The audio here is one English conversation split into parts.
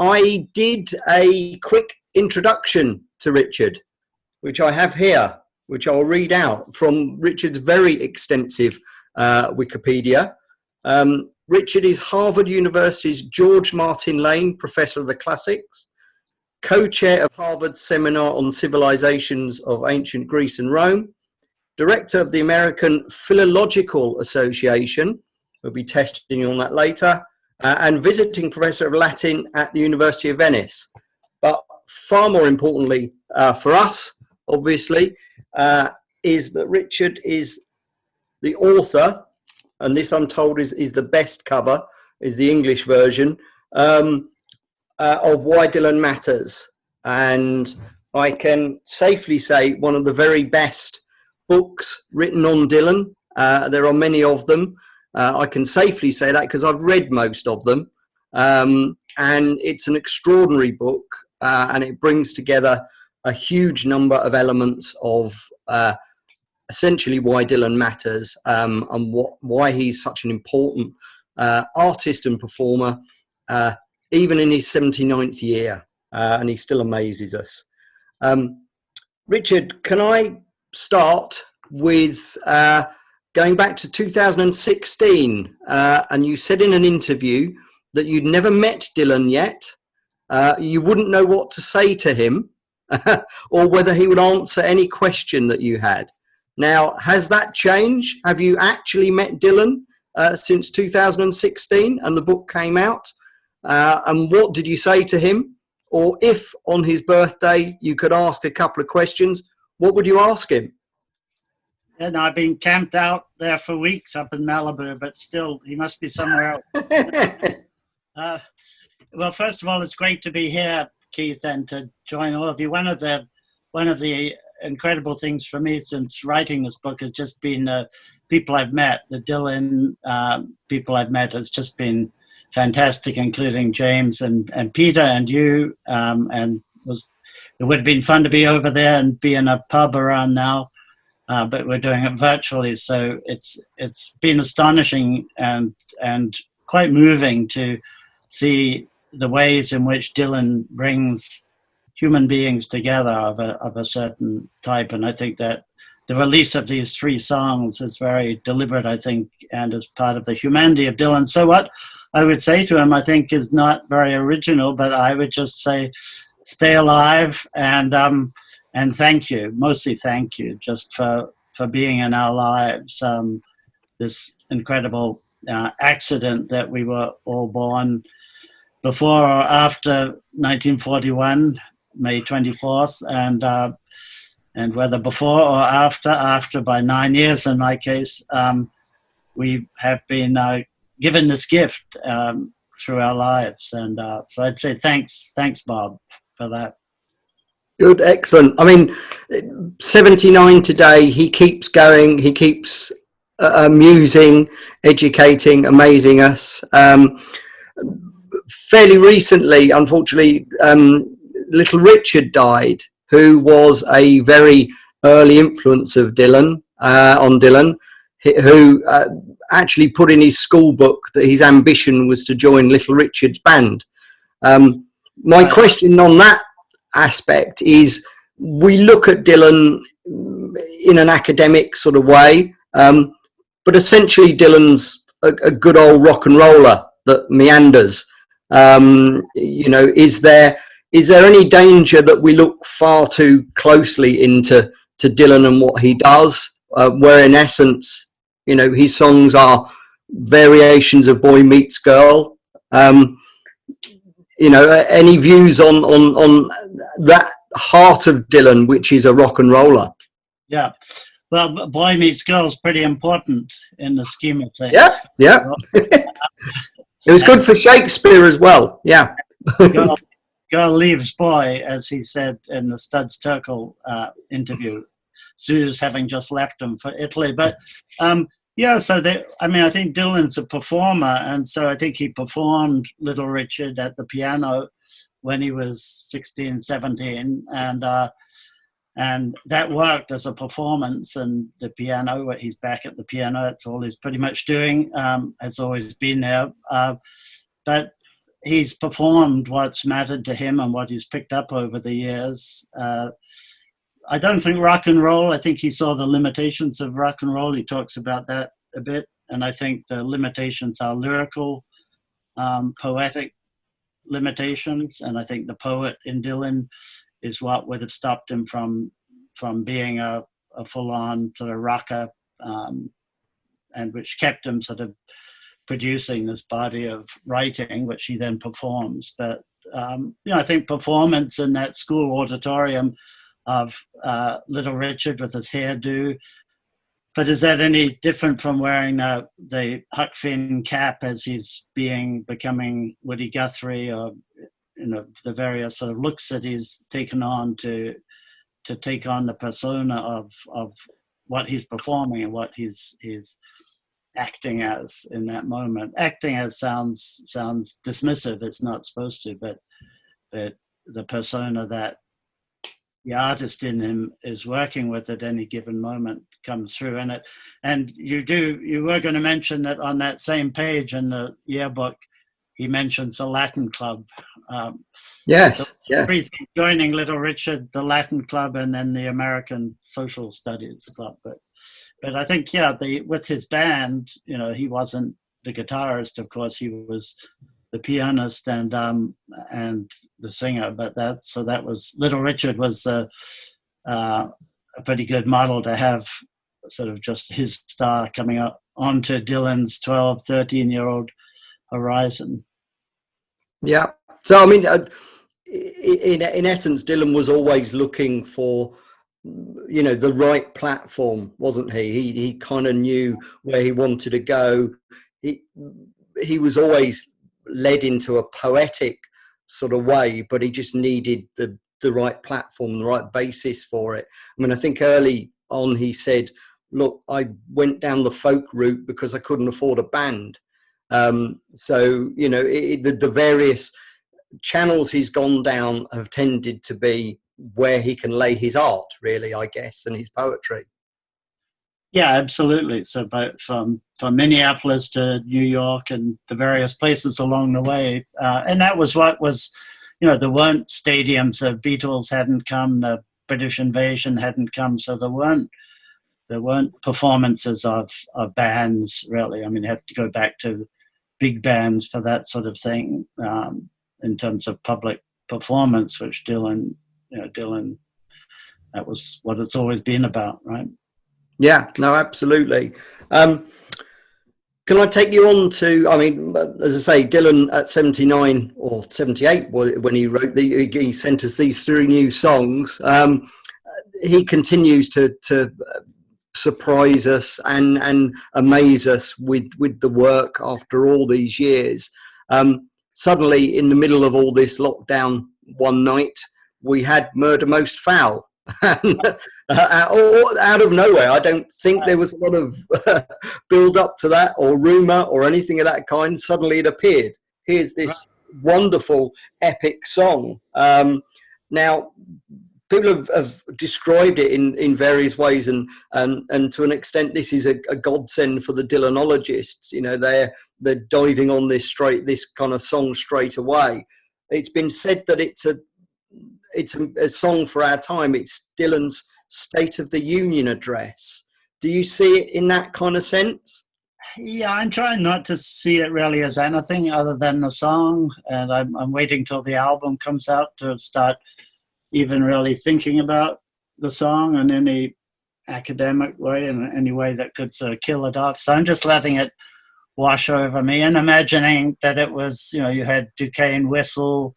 I did a quick introduction to Richard, which I have here, which I'll read out from Richard's very extensive Wikipedia. Richard is Harvard University's George Martin Lane Professor of the Classics, co-chair of Harvard's Seminar on Civilizations of Ancient Greece and Rome, director of the American Philological Association, we'll be testing you on that later, and visiting professor of Latin at the University of Venice. But far more importantly for us, obviously, is that Richard is the author, and this I'm told is the best cover, is the English version, of Why Dylan Matters. And I can safely say one of the very best books written on Dylan. There are many of them. I can safely say that because I've read most of them. And it's an extraordinary book, and it brings together a huge number of elements of essentially why Dylan matters, and why he's such an important artist and performer, even in his 79th year, and he still amazes us. Richard, can I start with going back to 2016, and you said in an interview that you'd never met Dylan yet. You wouldn't know what to say to him or whether he would answer any question that you had. Now, has that changed? Have you actually met Dylan since 2016 and the book came out? And what did you say to him? Or if on his birthday you could ask a couple of questions, what would you ask him? And I've been camped out there for weeks up in Malibu, but still, he must be somewhere else. Well, first of all, it's great to be here, Keith, and to join all of you. One of the incredible things for me since writing this book has just been people I've met. The Dylan people I've met has just been fantastic, including James and Peter and you. And it would have been fun to be over there and be in a pub around now. But we're doing it virtually, so it's been astonishing and quite moving to see the ways in which Dylan brings human beings together of a certain type. And I think that the release of these 3 songs is very deliberate, I think, and is part of the humanity of Dylan. So what I would say to him, I think, is not very original, but I would just say, stay alive and thank you, mostly thank you, just for being in our lives. This incredible accident that we were all born before or after 1941, May 24th, and whether before or after by 9 years in my case, we have been given this gift through our lives. And so I'd say thanks, Bob, for that. Good, excellent. I mean, 79 today, he keeps going, he keeps amusing, educating, amazing us. Fairly recently, unfortunately, little Richard died, who was a very early influence of Dylan, on Dylan, who actually put in his school book that his ambition was to join Little Richard's band. My question on that aspect is, we look at Dylan in an academic sort of way, but essentially Dylan's a good old rock and roller that meanders. You know, is there any danger that we look far too closely into Dylan and what he does, where in essence, you know, his songs are variations of Boy Meets Girl? You know, any views on that heart of Dylan, which is a rock and roller? Yeah, well, Boy Meets Girl is pretty important in the scheme of things. Yeah. It was good for Shakespeare as well. Yeah. Girl leaves boy, as he said in the Studs Terkel interview. Sue's having just left him for Italy, but yeah. So I think Dylan's a performer, and so I think he performed Little Richard at the piano when he was 16, 17, and that worked as a performance. And the piano, he's back at the piano. That's all he's pretty much doing. Has always been there. But he's performed what's mattered to him and what he's picked up over the years. I don't think rock and roll, I think he saw the limitations of rock and roll. He talks about that a bit. And I think the limitations are lyrical, poetic limitations. And I think the poet in Dylan is what would have stopped him from being a full-on sort of rocker, and which kept him sort of producing this body of writing, which he then performs. But, I think performance in that school auditorium of Little Richard with his hairdo, but is that any different from wearing the Huck Finn cap as he's becoming Woody Guthrie, or the various sort of looks that he's taken on to take on the persona of what he's performing and what he's acting as in that moment. Acting as sounds dismissive. It's not supposed to, but the persona that the artist in him is working with at any given moment comes through in it. And you were going to mention that on that same page in the yearbook, he mentions the Latin Club. Yes, yeah. Joining Little Richard, the Latin Club, and then the American Social Studies Club. But I think, with his band, he wasn't the guitarist, of course, he was the pianist and the singer. But that was Little Richard was a pretty good model to have, sort of just his star coming up onto Dylan's 12, 13-year-old horizon. Yeah. So, I mean, in essence, Dylan was always looking for, the right platform, wasn't he? He kind of knew where he wanted to go. He was always led into a poetic sort of way, but he just needed the right platform, the right basis for it. I mean, I think early on he said, look, I went down the folk route because I couldn't afford a band. So, the various channels he's gone down have tended to be where he can lay his art, really, I guess, and his poetry. Yeah, absolutely. So from Minneapolis to New York and the various places along the way. And that was what was, there weren't stadiums. The Beatles hadn't come, the British invasion hadn't come. So there weren't performances of bands, really. I mean, you have to go back to big bands for that sort of thing in terms of public performance, which Dylan, that was what it's always been about, right? Yeah, no, absolutely. Can I take you on to, I mean, as I say, Dylan at 79 or 78, when he wrote he sent us these 3 new songs. He continues to surprise us and amaze us with the work after all these years. Suddenly, in the middle of all this lockdown, one night we had Murder Most Foul. Out of nowhere. I don't think there was a lot of build up to that or rumor or anything of that kind. Suddenly it appeared. Here's this wonderful epic song. Now people have described it in various ways, and to an extent this is a godsend for the Dylanologists. They're diving on this kind of song straight away. It's been said that it's a song for our time. It's Dylan's State of the Union address. Do you see it in that kind of sense? Yeah, I'm trying not to see it really as anything other than the song, and I'm waiting till the album comes out to start even really thinking about the song in any academic way, in any way that could sort of kill it off. So I'm just letting it wash over me and imagining that it was, you had Duquesne Whistle,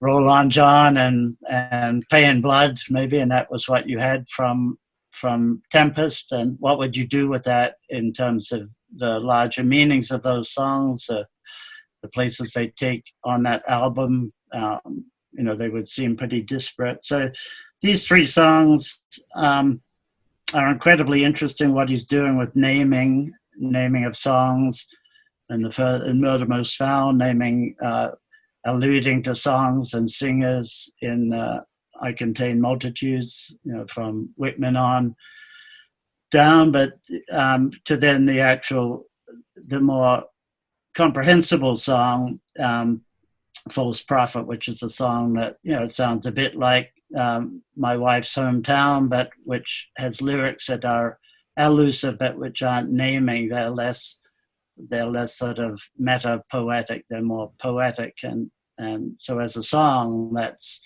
Roll On John, and Pay in Blood, maybe, and that was what you had from Tempest. And what would you do with that in terms of the larger meanings of those songs, the places they take on that album? They would seem pretty disparate. So these 3 songs are incredibly interesting. What he's doing with naming of songs, and in Murder Most Foul, naming. Alluding to songs and singers in I Contain Multitudes, from Whitman on down, but to then the more comprehensible song, False Prophet, which is a song that, you know, sounds a bit like My Wife's Hometown, but which has lyrics that are elusive, but which aren't naming. They're less sort of meta-poetic. They're more poetic. And so as a song, that's,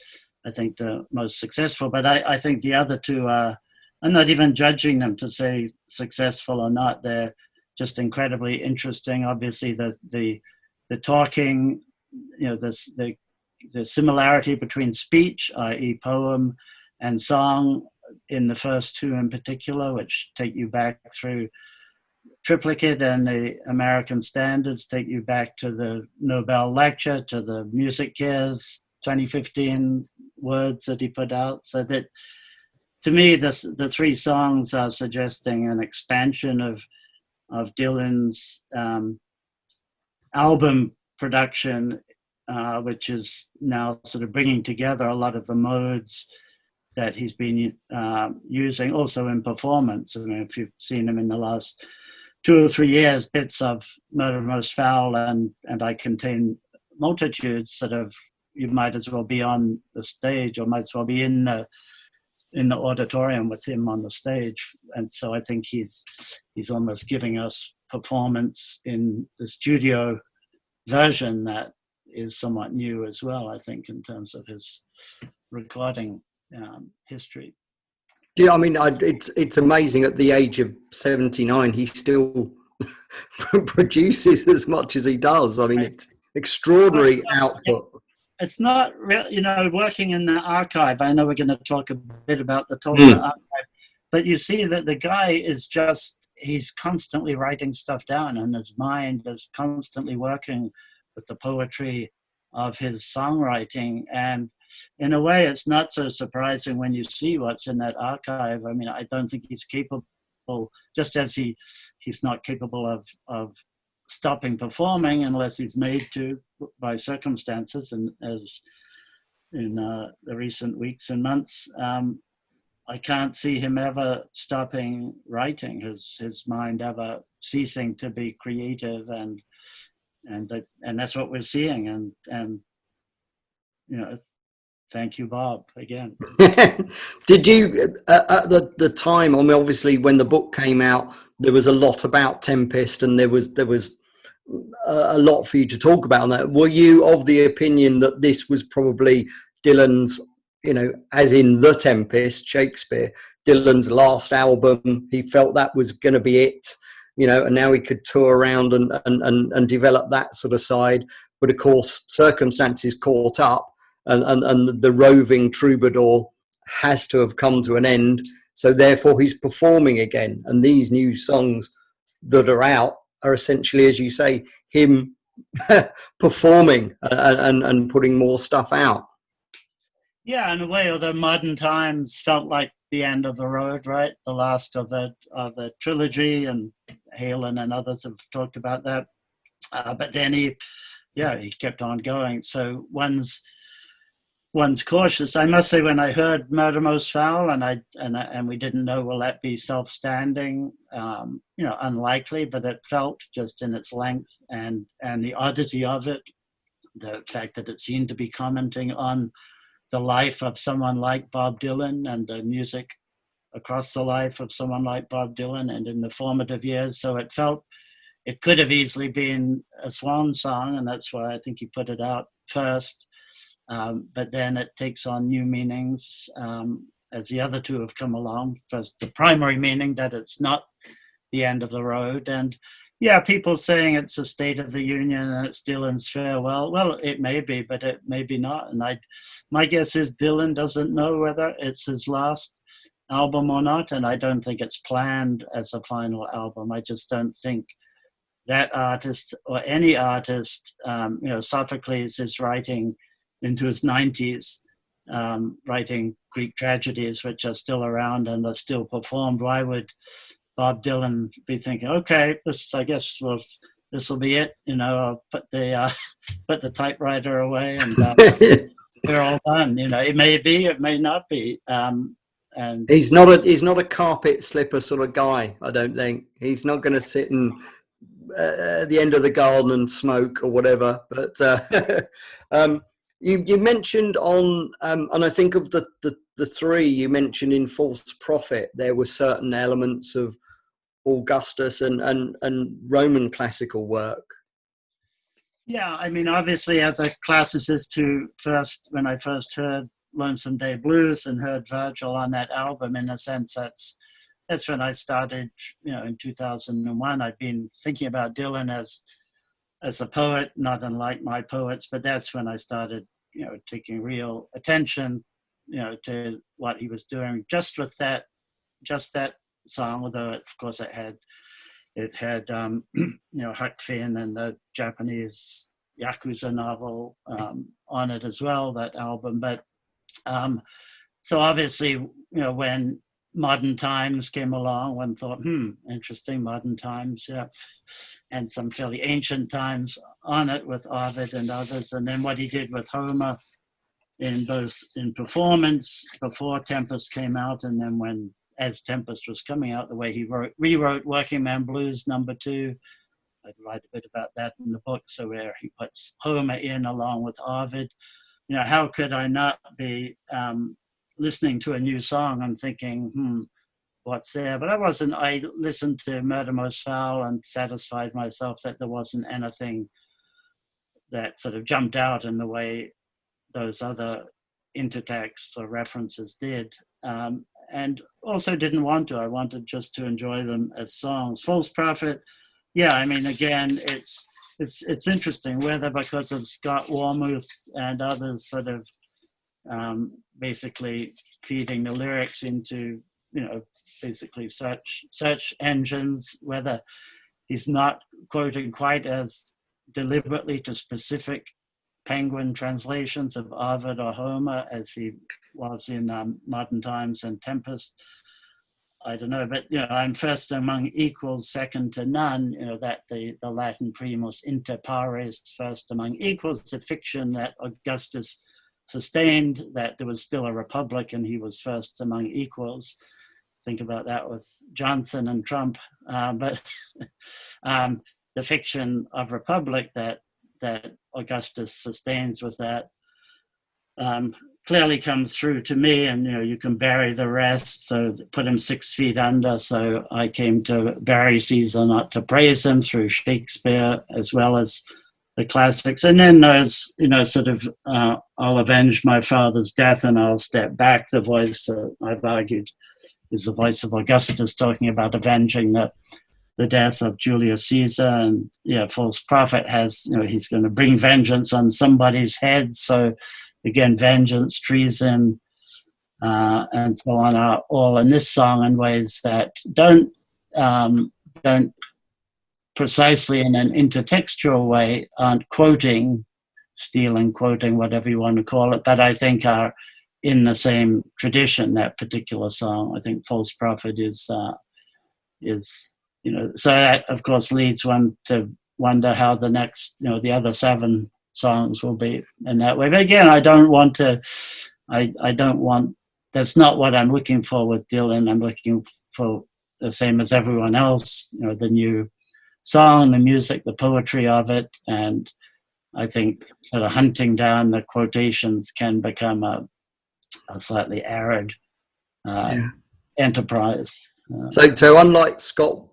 I think, the most successful. But I think the other two are, I'm not even judging them to say successful or not. They're just incredibly interesting. Obviously, the talking, you know, the similarity between speech, i.e. poem, and song in the first two in particular, which take you back through Triplicate and the American Standards, take you back to the Nobel lecture, to the Music Cares 2015 words that he put out. So that, to me, the three songs are suggesting an expansion of Dylan's album production, which is now sort of bringing together a lot of the modes that he's been using, also in performance. I mean, if you've seen him in the last 2 or 3 years, bits of Murder Most Foul and I Contain Multitudes, sort of, you might as well be on the stage, or might as well be in the auditorium with him on the stage. And so I think he's almost giving us performance in the studio version that is somewhat new as well, I think, in terms of his recording history. Yeah, I mean, it's amazing. At the age of 79, he still produces as much as he does. I mean, it's extraordinary output. It's not real, you know, working in the archive. I know we're going to talk a bit about the Tulsa archive, but you see that the guy is just, he's constantly writing stuff down, and his mind is constantly working with the poetry of his songwriting. And in a way, it's not so surprising when you see what's in that archive. I mean, I don't think he's capable, just as he's not capable of stopping performing unless he's made to by circumstances. And as in the recent weeks and months, I can't see him ever stopping writing, his mind ever ceasing to be creative, and that's what we're seeing. And you know, thank you, Bob, again. Did you, at the time, I mean, obviously when the book came out, there was a lot about Tempest, and there was a lot for you to talk about on that. Were you of the opinion that this was probably Dylan's, you know, as in The Tempest, Shakespeare, Dylan's last album? He felt that was going to be it, you know, and now he could tour around and develop that sort of side. But of course, circumstances caught up, and the roving troubadour has to have come to an end. So therefore, he's performing again, and these new songs that are out are essentially, as you say, him performing and putting more stuff out. Yeah, in a way, although Modern Times felt like the end of the road, right? The last of the trilogy, and Halen and others have talked about that. But then he kept on going. So one's cautious. I must say, when I heard Murder Most Foul, and we didn't know, will that be self-standing? You know, unlikely, but it felt, just in its length and the oddity of it, the fact that it seemed to be commenting on the life of someone like Bob Dylan, and the music across the life of someone like Bob Dylan, and in the formative years. So it felt it could have easily been a swan song, and that's why I think he put it out first. But then it takes on new meanings as the other two have come along. First, the primary meaning that it's not the end of the road. And yeah, people saying it's a State of the Union and it's Dylan's farewell. Well, it may be, but it may be not. And my guess is Dylan doesn't know whether it's his last album or not. And I don't think it's planned as a final album. I just don't think that artist, or any artist, you know, Sophocles is writing into his 90s, writing Greek tragedies, which are still around and are still performed. Why would Bob Dylan be thinking, okay, I guess this will be it, you know, I'll put the typewriter away, and we're all done. You know, it may be, it may not be. And he's not a carpet slipper sort of guy. I don't think he's not going to sit and at the end of the garden and smoke or whatever. But you mentioned on, and I think of the three you mentioned in False Prophet, there were certain elements of Augustus and Roman classical work. Yeah, I mean, obviously, as a classicist when I first heard Lonesome Day Blues and heard Virgil on that album, in a sense, that's when I started, in 2001. I'd been thinking about Dylan as a poet, not unlike my poets, but that's when I started, taking real attention, to what he was doing just that song, although of course it had Huck Finn and the Japanese Yakuza novel on it as well, that album. But so obviously, when modern times came along, one thought, interesting, modern times, yeah, and some fairly ancient times on it with Ovid and others. And then what he did with Homer in performance before Tempest came out, and then as Tempest was coming out, the way he rewrote Working Man Blues #2. I'd write a bit about that in the book, so where he puts Homer in along with Ovid. How could I not be listening to a new song and thinking, what's there? But I wasn't. I listened to Murder Most Foul and satisfied myself that there wasn't anything that sort of jumped out in the way those other intertexts or references did. And also didn't want to. I wanted just to enjoy them as songs. False Prophet, yeah, I mean, again, it's interesting, whether because of Scott Warmuth and others sort of basically feeding the lyrics into, basically search engines, whether he's not quoting quite as deliberately to specific Penguin translations of Ovid or Homer as he was in Modern Times and Tempest. I don't know, but I'm first among equals, second to none. That the Latin primus inter pares, first among equals, the fiction that Augustus sustained, that there was still a republic and he was first among equals. Think about that with Johnson and Trump, but the fiction of republic that Augustus sustains with that clearly comes through to me, and you can bury the rest, so put him 6 feet under. So I came to bury Caesar, not to praise him, through Shakespeare as well as the classics. And then those, sort of I'll avenge my father's death and I'll step back, the voice I've argued is the voice of Augustus talking about avenging the death of Julius Caesar. And False Prophet has, he's going to bring vengeance on somebody's head. So again, vengeance, treason, and so on are all in this song in ways that don't precisely in an intertextual way, aren't stealing, quoting, whatever you want to call it, but I think are in the same tradition, that particular song. I think False Prophet is so that, of course, leads one to wonder how the next, the other 7 songs will be in that way. But again, I don't want, that's not what I'm looking for with Dylan. I'm looking for the same as everyone else, the new song, the music, the poetry of it. And I think sort of hunting down the quotations can become a slightly arid enterprise. So unlike Scott,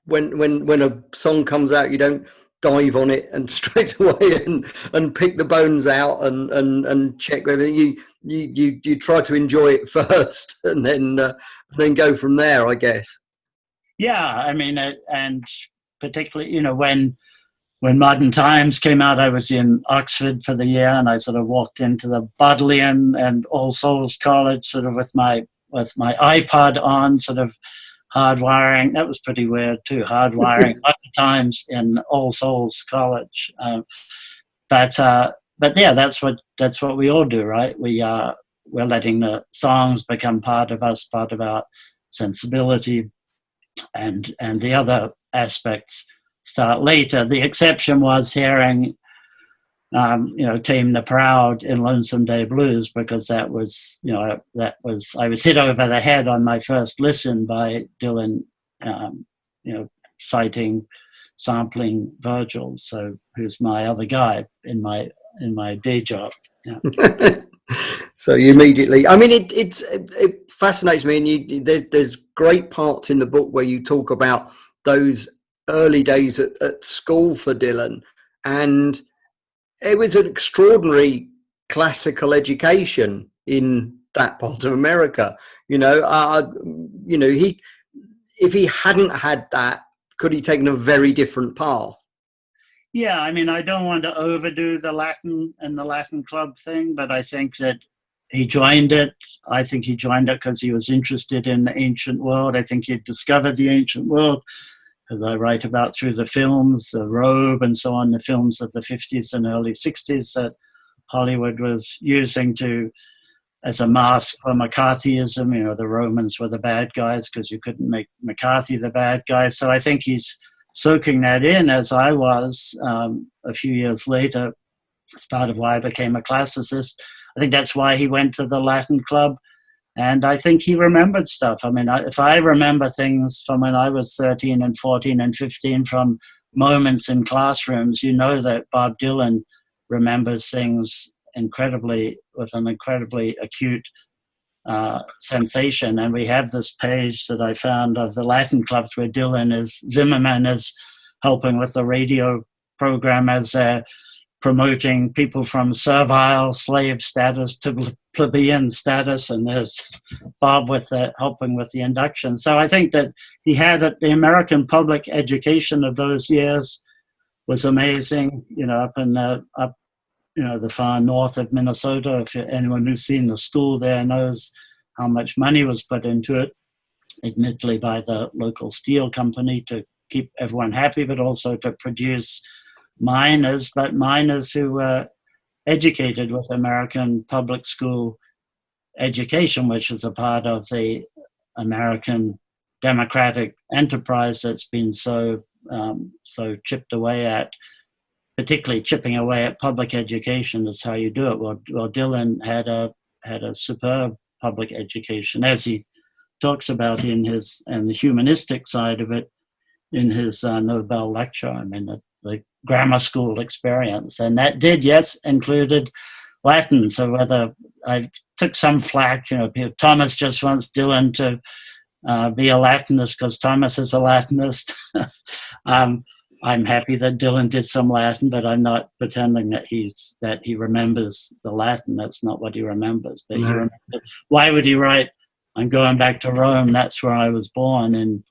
when a song comes out, you don't dive on it and straight away and pick the bones out and check whether you try to enjoy it first and then go from there, I guess. Yeah, I mean, and particularly when Modern Times came out, I was in Oxford for the year, and I sort of walked into the Bodleian and All Souls College sort of with my iPod on, sort of hardwiring. That was pretty weird too, hardwiring Modern Times in All Souls College. But yeah, that's what we all do, right? We're letting the songs become part of us, part of our sensibility, and the other aspects start later. The exception was hearing, Tame the Proud in Lonesome Day Blues, because I was hit over the head on my first listen by Dylan, citing, sampling Virgil, so who's my other guy in my day job. Yeah. So you immediately, I mean, it fascinates me, and there's great parts in the book where you talk about those early days at school for Dylan, and it was an extraordinary classical education in that part of America. If he hadn't had that, could he taken a very different path? Yeah, I mean, I don't want to overdo the Latin and the Latin club thing, but I think that he joined it. I think he joined it because he was interested in the ancient world. I think he had discovered the ancient world, as I write about through the films, the robe and so on, the films of the 50s and early 60s that Hollywood was using as a mask for McCarthyism. The Romans were the bad guys because you couldn't make McCarthy the bad guy. So I think he's soaking that in, as I was a few years later. It's part of why I became a classicist. I think that's why he went to the Latin club. And I think he remembered stuff. I mean, if I remember things from when I was 13 and 14 and 15 from moments in classrooms, that Bob Dylan remembers things with an incredibly acute sensation. And we have this page that I found of the Latin clubs where Zimmerman is helping with the radio program as promoting people from servile slave status to plebeian status, and there's Bob helping with the induction. So I think that he had the American public education of those years was amazing. Up in the far north of Minnesota. If anyone who's seen the school there knows how much money was put into it, admittedly by the local steel company to keep everyone happy, but also to produce miners who were educated with American public school education, which is a part of the American democratic enterprise that's been so chipped away at. Particularly chipping away at public education is how you do it. Well, Dylan had a superb public education, as he talks about and the humanistic side of it in his Nobel lecture. I mean, the grammar school experience, and that included Latin. So whether I took some flack, Thomas just wants Dylan to be a Latinist because Thomas is a Latinist. I'm happy that Dylan did some Latin, but I'm not pretending that he remembers the Latin. That's not what he remembers. But he remembered, why would he write, "I'm going back to Rome, that's where I was born," and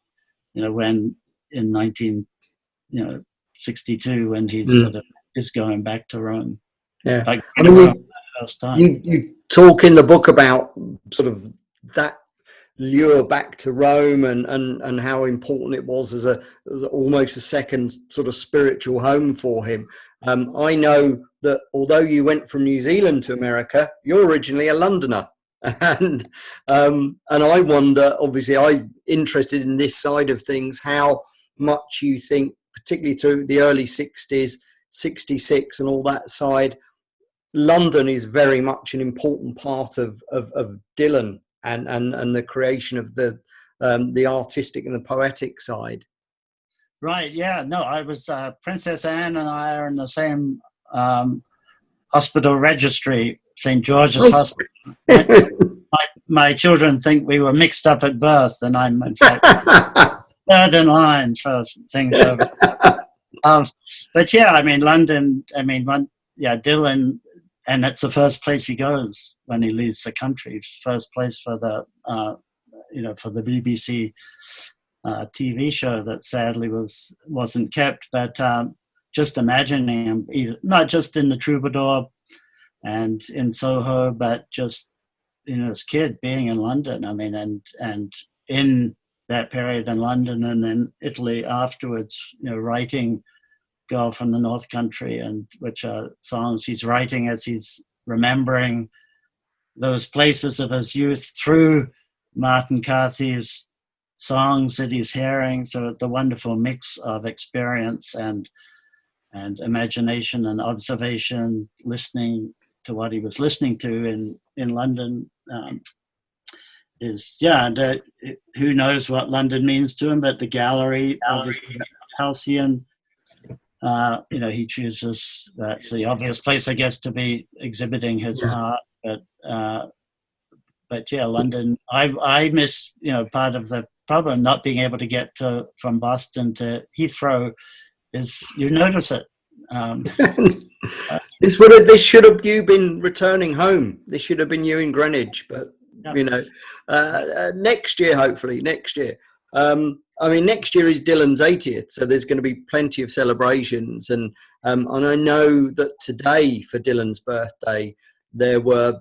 when in 1962 when he's sort of is going back to Rome. Yeah, Rome the first time. You talk in the book about sort of that lure back to Rome and how important it was as almost a second sort of spiritual home for him. I know that although you went from New Zealand to America, you're originally a Londoner, and I wonder, obviously, I'm interested in this side of things, how much you think, particularly through the early 60s, 66 and all that side, London is very much an important part of Dylan and the creation of the artistic and the poetic side. Right, yeah. No, I was, Princess Anne and I are in the same hospital registry, St. George's Hospital. My children think we were mixed up at birth, and I'm in fact third in line for things over. But yeah, I mean, London, Dylan, and it's the first place he goes when he leaves the country. First place for the BBC TV show that sadly wasn't kept. But just imagining him, not just in the Troubadour and in Soho, but just as a kid being in London. I mean, and in that period in London and in Italy afterwards, writing "Girl from the North Country," and which are songs he's writing as he's remembering those places of his youth through Martin Carthy's songs that he's hearing. So the wonderful mix of experience and imagination and observation, listening to what he was listening to in London, yeah, and who knows what London means to him, but the gallery, obviously, Halcyon, he chooses, that's the obvious place, I guess, to be exhibiting his art, but yeah, London, I miss, part of the problem not being able to get from Boston to Heathrow is you notice it. This should have you been returning home. This should have been you in Greenwich, but next year, hopefully next year. Next year is Dylan's 80th, so there's going to be plenty of celebrations, and I know that today for Dylan's birthday there were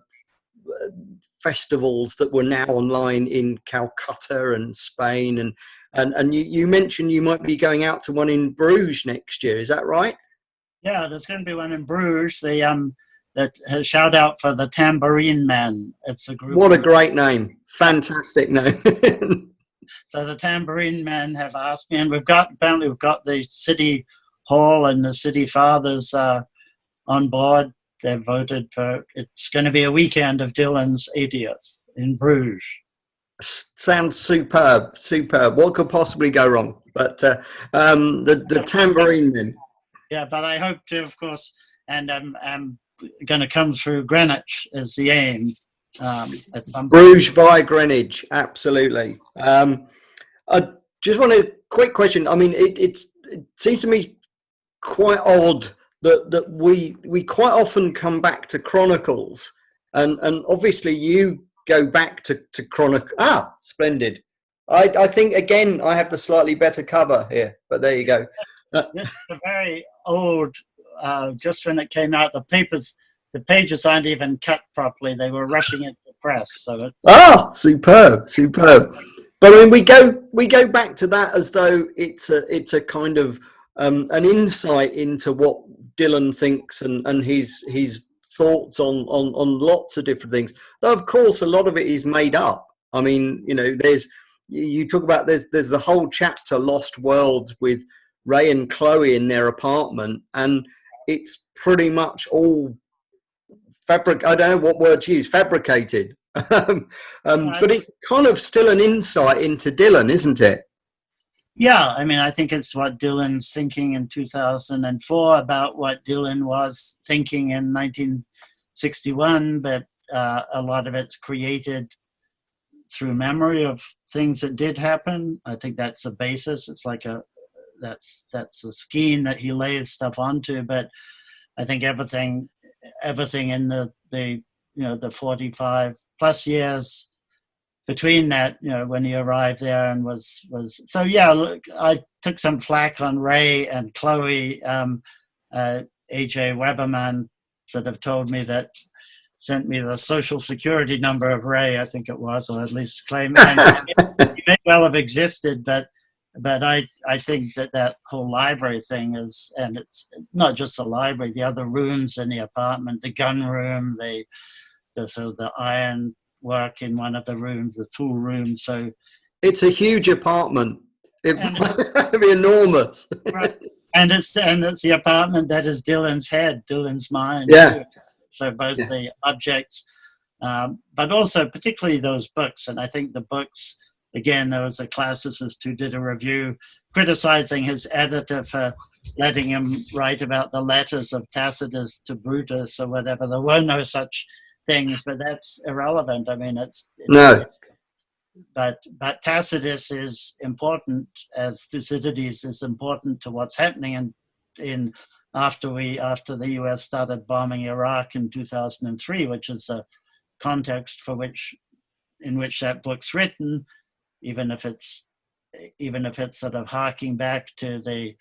festivals that were now online in Calcutta and Spain, and you mentioned you might be going out to one in Bruges next year. Is that right? Yeah, there's going to be one in Bruges. That's a shout out for the Tambourine Men. It's a group. What a great name! Fantastic name. So the Tambourine Men have asked me, and we've got the City Hall and the City Fathers on board. They've voted for. It's going to be a weekend of Dylan's 80th in Bruges. Sounds superb. What could possibly go wrong? But the Tambourine Men. Yeah, but I hope to, of course, and I'm going to come through Greenwich is the aim. At some Bruges via Greenwich, absolutely. I just want a quick question. I mean, it seems to me quite odd that we quite often come back to Chronicles, and obviously you go back to Chronicle. Splendid. I think again I have the slightly better cover here, but there you go. This is a very old. Just when it came out, the pages aren't even cut properly. They were rushing it to press. So it's superb. But I mean, we go back to that as though it's a kind of an insight into what Dylan thinks and his thoughts on lots of different things. Though of course a lot of it is made up. I mean, you talk about there's the whole chapter Lost Worlds with Ray and Chloe in their apartment, and it's pretty much all I don't know what word to use, fabricated. But it's kind of still an insight into Dylan, isn't it? Yeah, I mean, I think it's what Dylan's thinking in 2004 about what Dylan was thinking in 1961, but a lot of it's created through memory of things that did happen. I think that's the basis. It's like that's a scheme that he lays stuff onto, but I think everything in the 45 plus years between that, when he arrived there and was so yeah. Look, I took some flack on Ray and Chloe. AJ Weberman sort of told me sent me the social security number of Ray, I think it was, or at least claimed. He may well have existed, but I think that whole library thing is, and it's not just the library, the other rooms in the apartment, the gun room, the iron work in one of the rooms, the tool room. So it's a huge apartment. It might be enormous. Right. And it's the apartment that is Dylan's head, Dylan's mind. Yeah. Too. So both the objects, but also particularly those books. And I think the books, again, there was a classicist who did a review criticizing his editor for letting him write about the letters of Tacitus to Brutus or whatever. There were no such things, but that's irrelevant. I mean, no. But Tacitus is important, as Thucydides is important to what's happening after the US started bombing Iraq in 2003, which is a context in which that book's written, even if it's sort of harking back to the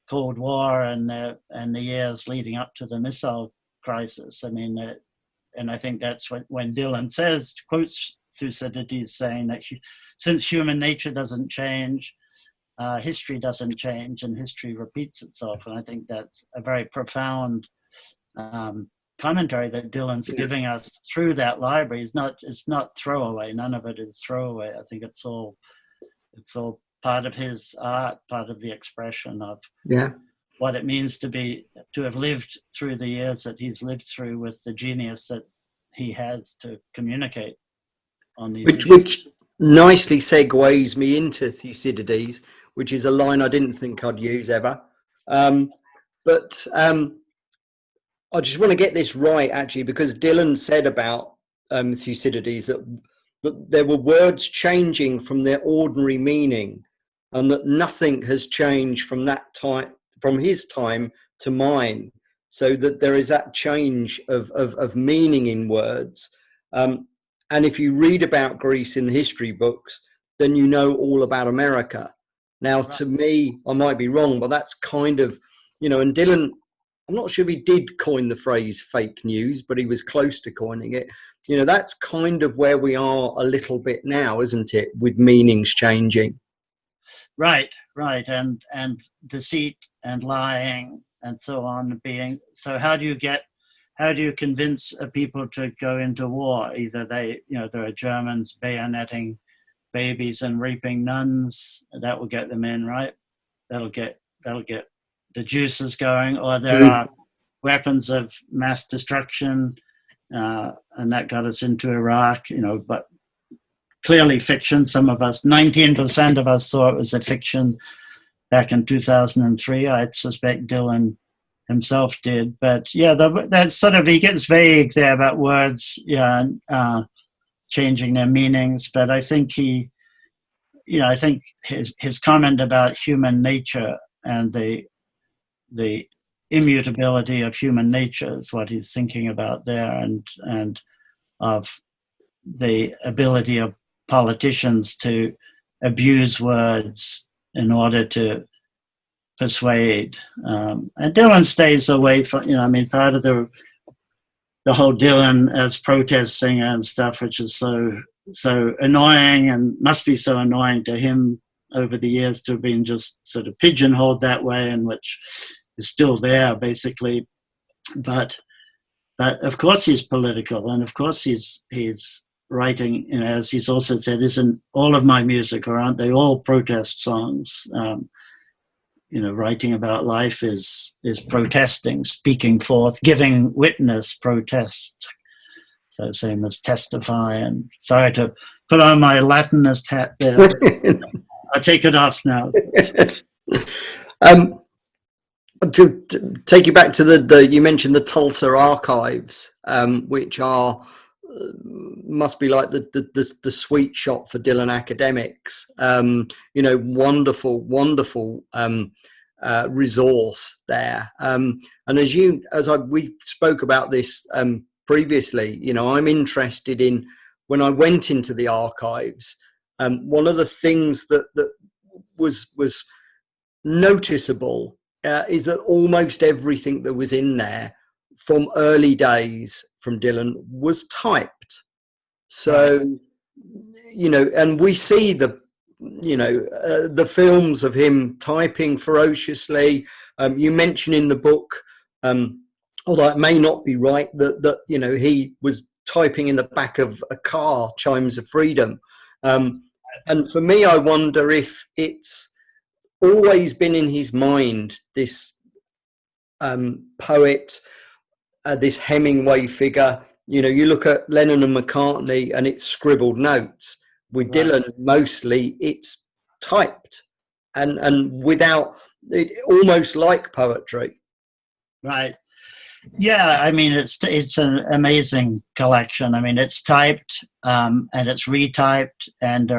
Cold War and the years leading up to the missile crisis. I mean, and I think that's when Dylan quotes Thucydides saying that since human nature doesn't change, history doesn't change, and history repeats itself. And I think that's a very profound commentary that Dylan's giving us through that library. It's not throwaway. None of it is throwaway. I think it's all part of his art, part of the expression of what it means to have lived through the years that he's lived through with the genius that he has to communicate. on these which issues. which nicely segues me into Thucydides, which is a line I didn't think I'd use ever. But I just want to get this right, actually, because Dylan said about Thucydides that there were words changing from their ordinary meaning, and that nothing has changed from that time, from his time to mine. So that there is that change of meaning in words. And if you read about Greece in the history books, then you know all about America. Now, Right. to me, I might be wrong, but that's kind of, and Dylan, I'm not sure if he did coin the phrase fake news, but he was close to coining it. That's kind of where we are a little bit now, isn't it? With meanings changing. Right, and deceit and lying and so on being. So how do you convince people to go into war? Either there are Germans bayoneting babies and raping nuns. That will get them in, right? That'll get the juices going. Or there are weapons of mass destruction, and that got us into Iraq. But clearly fiction. Some of us, 19% of us, thought it was a fiction back in 2003. I suspect Dylan himself did. But yeah, that's sort of, he gets vague there about words, changing their meanings. But I think I think his comment about human nature and the immutability of human nature is what he's thinking about there, and of the ability of politicians to abuse words in order to persuade. And Dylan stays away from, part of the whole Dylan as protest singer and stuff, which is so annoying and must be so annoying to him over the years to have been just sort of pigeonholed that way, and which is still there basically. But of course he's political, and of course he's writing, as he's also said, isn't all of my music, or aren't they all protest songs? Writing about life is protesting, speaking forth, giving witness, protest. So same as testify. And sorry to put on my Latinist hat there. I'll take it off now. To take you back to you mentioned the Tulsa archives, which are must be like the sweet shop for Dylan academics. Wonderful resource there. And we spoke about this previously. I'm interested in, when I went into the archives, one of the things that was noticeable is that almost everything that was in there from early days from Dylan was typed. So, and we see the films of him typing ferociously. You mention in the book, although it may not be right, that he was typing in the back of a car, Chimes of Freedom. And for me, I wonder if it's always been in his mind, this poet, this Hemingway figure. You look at Lennon and McCartney and it's scribbled notes. With Dylan, mostly it's typed and without it, almost like poetry. Right. Yeah, it's an amazing collection. It's typed and it's retyped, and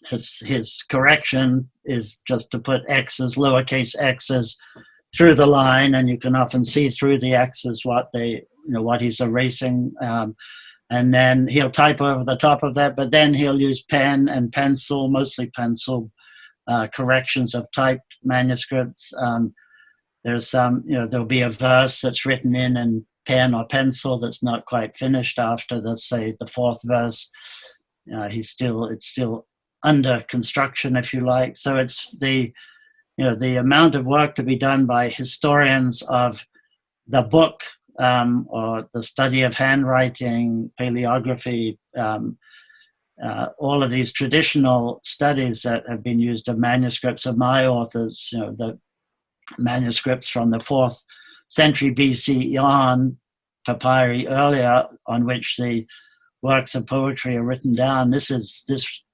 his correction is just to put X's, lowercase x's, through the line, and you can often see through the X's what he's erasing. And then he'll type over the top of that, but then he'll use pen and pencil, mostly pencil, corrections of typed manuscripts. There's some, there'll be a verse that's written in pen or pencil that's not quite finished after, let's say, the fourth verse. It's still under construction, if you like. So it's the amount of work to be done by historians of the book, or the study of handwriting, paleography, all of these traditional studies that have been used of manuscripts of my authors, the manuscripts from the 4th century BC on, papyri earlier, on which the works of poetry are written down. This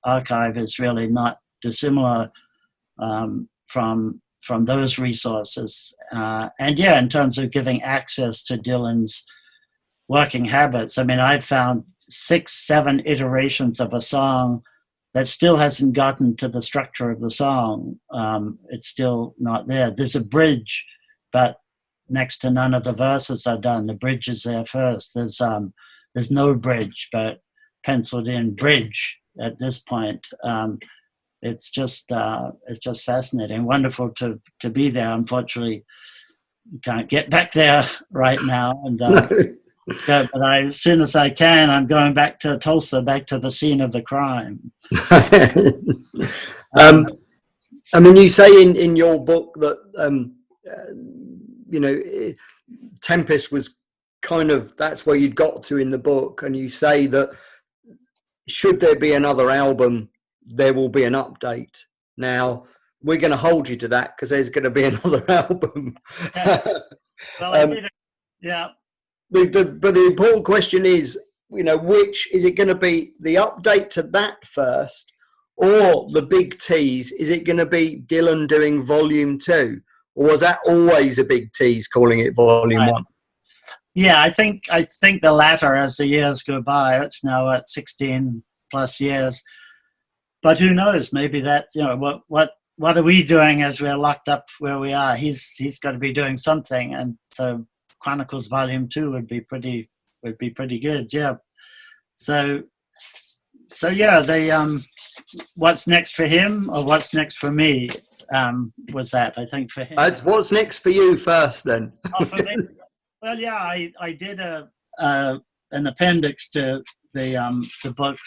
archive is really not dissimilar from those resources. And yeah, in terms of giving access to Dylan's working habits, I mean, I've found 6, 7 iterations of a song that still hasn't gotten to the structure of the song. It's still not there. There's a bridge, but next to none of the verses are done. The bridge is there first. There's no bridge, but penciled in bridge at this point. It's just fascinating, wonderful to be there. Unfortunately, you can't get back there right now, and but as soon as I can, I'm going back to Tulsa, back to the scene of the crime. I mean, you say in your book that you know, Tempest was kind of, that's where you'd got to in the book, and you say that should there be another album, there will be an update. Now, we're going to hold you to that because there's going to be another album. Well, yeah. But the important question is, you know, which is it going to be, the update to that first, or the big tease? Is it going to be Dylan doing volume 2, or was that always a big tease, calling it volume 1? Yeah, I think the latter as the years go by. It's now at 16 plus years. But who knows? Maybe that's, you know, what are we doing as we're locked up where we are? He's got to be doing something, and so Chronicles Volume 2 would be pretty good. Yeah. So yeah, they what's next for him or what's next for me? Was that, I think, for him. What's next for you first, then? Oh, for me? Well, yeah, I did an appendix to the book.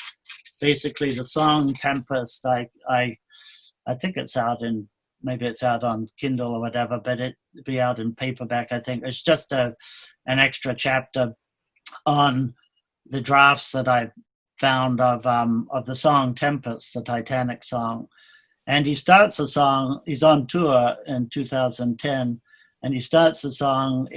Basically, the song Tempest. I think it's out in, maybe it's out on Kindle or whatever, but it'd be out in paperback. I think it's just an extra chapter on the drafts that I found of the song Tempest, the Titanic song. And he starts the song. He's on tour in 2010, and he starts the song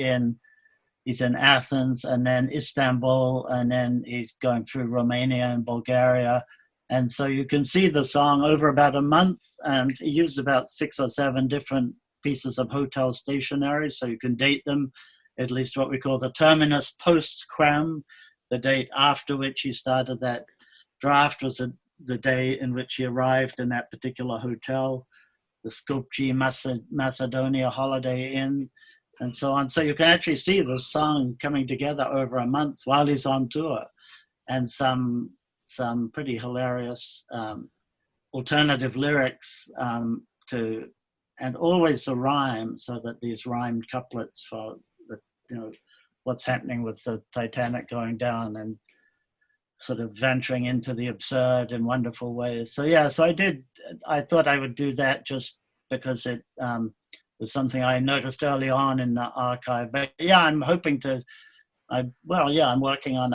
he's in Athens and then Istanbul, and then he's going through Romania and Bulgaria. And so you can see the song over about a month, and he used about 6 or 7 different pieces of hotel stationery, so you can date them, at least what we call the terminus post-quem, the date after which he started that draft was the day in which he arrived in that particular hotel, the Skopje Macedonia Holiday Inn, and so on. So you can actually see the song coming together over a month while he's on tour, and some pretty hilarious alternative lyrics and always the rhyme, so that these rhymed couplets for the, you know, what's happening with the Titanic going down and sort of venturing into the absurd in wonderful ways. So yeah, I thought I would do that just because it was something I noticed early on in the archive. But yeah, I'm hoping I'm working on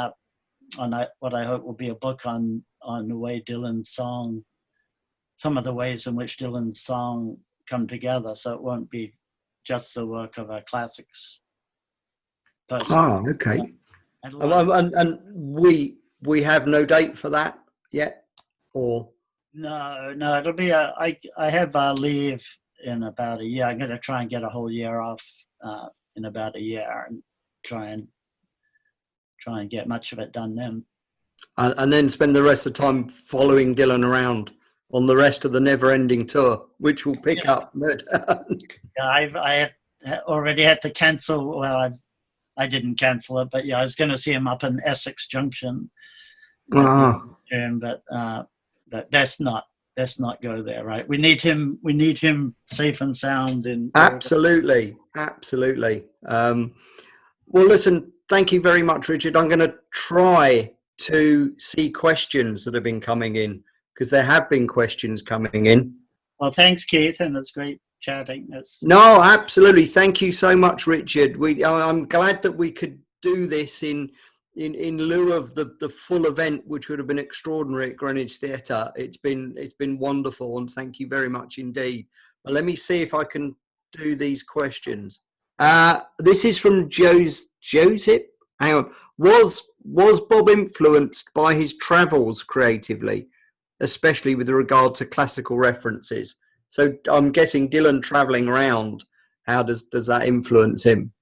what I hope will be a book on the way Dylan's song, some of the ways in which Dylan's song come together. So it won't be just the work of a classics person. Oh, okay. And we have no date for that yet, or? No, it'll be I have leave in about a year. I'm going to try and get a whole year off in about a year, and try and get much of it done then. And then spend the rest of the time following Dylan around on the rest of the never-ending tour, which will pick up. Yeah, I have already had to cancel. Well, I didn't cancel it, but yeah, I was going to see him up in Essex Junction. But best not go there, right? We need him safe and sound. Absolutely. Well, listen, thank you very much, Richard. I'm going to try to see questions that have been coming in, because there have been questions coming in. Well, thanks, Keith, and it's great chatting. No, absolutely. Thank you so much, Richard. I'm glad that we could do this in lieu of the full event, which would have been extraordinary at Greenwich Theatre. It's been wonderful, and thank you very much indeed. But let me see if I can do these questions. This is from Joseph. Hang on. was Bob influenced by his travels creatively, especially with regard to classical references? So I'm guessing Dylan traveling around, how does that influence him?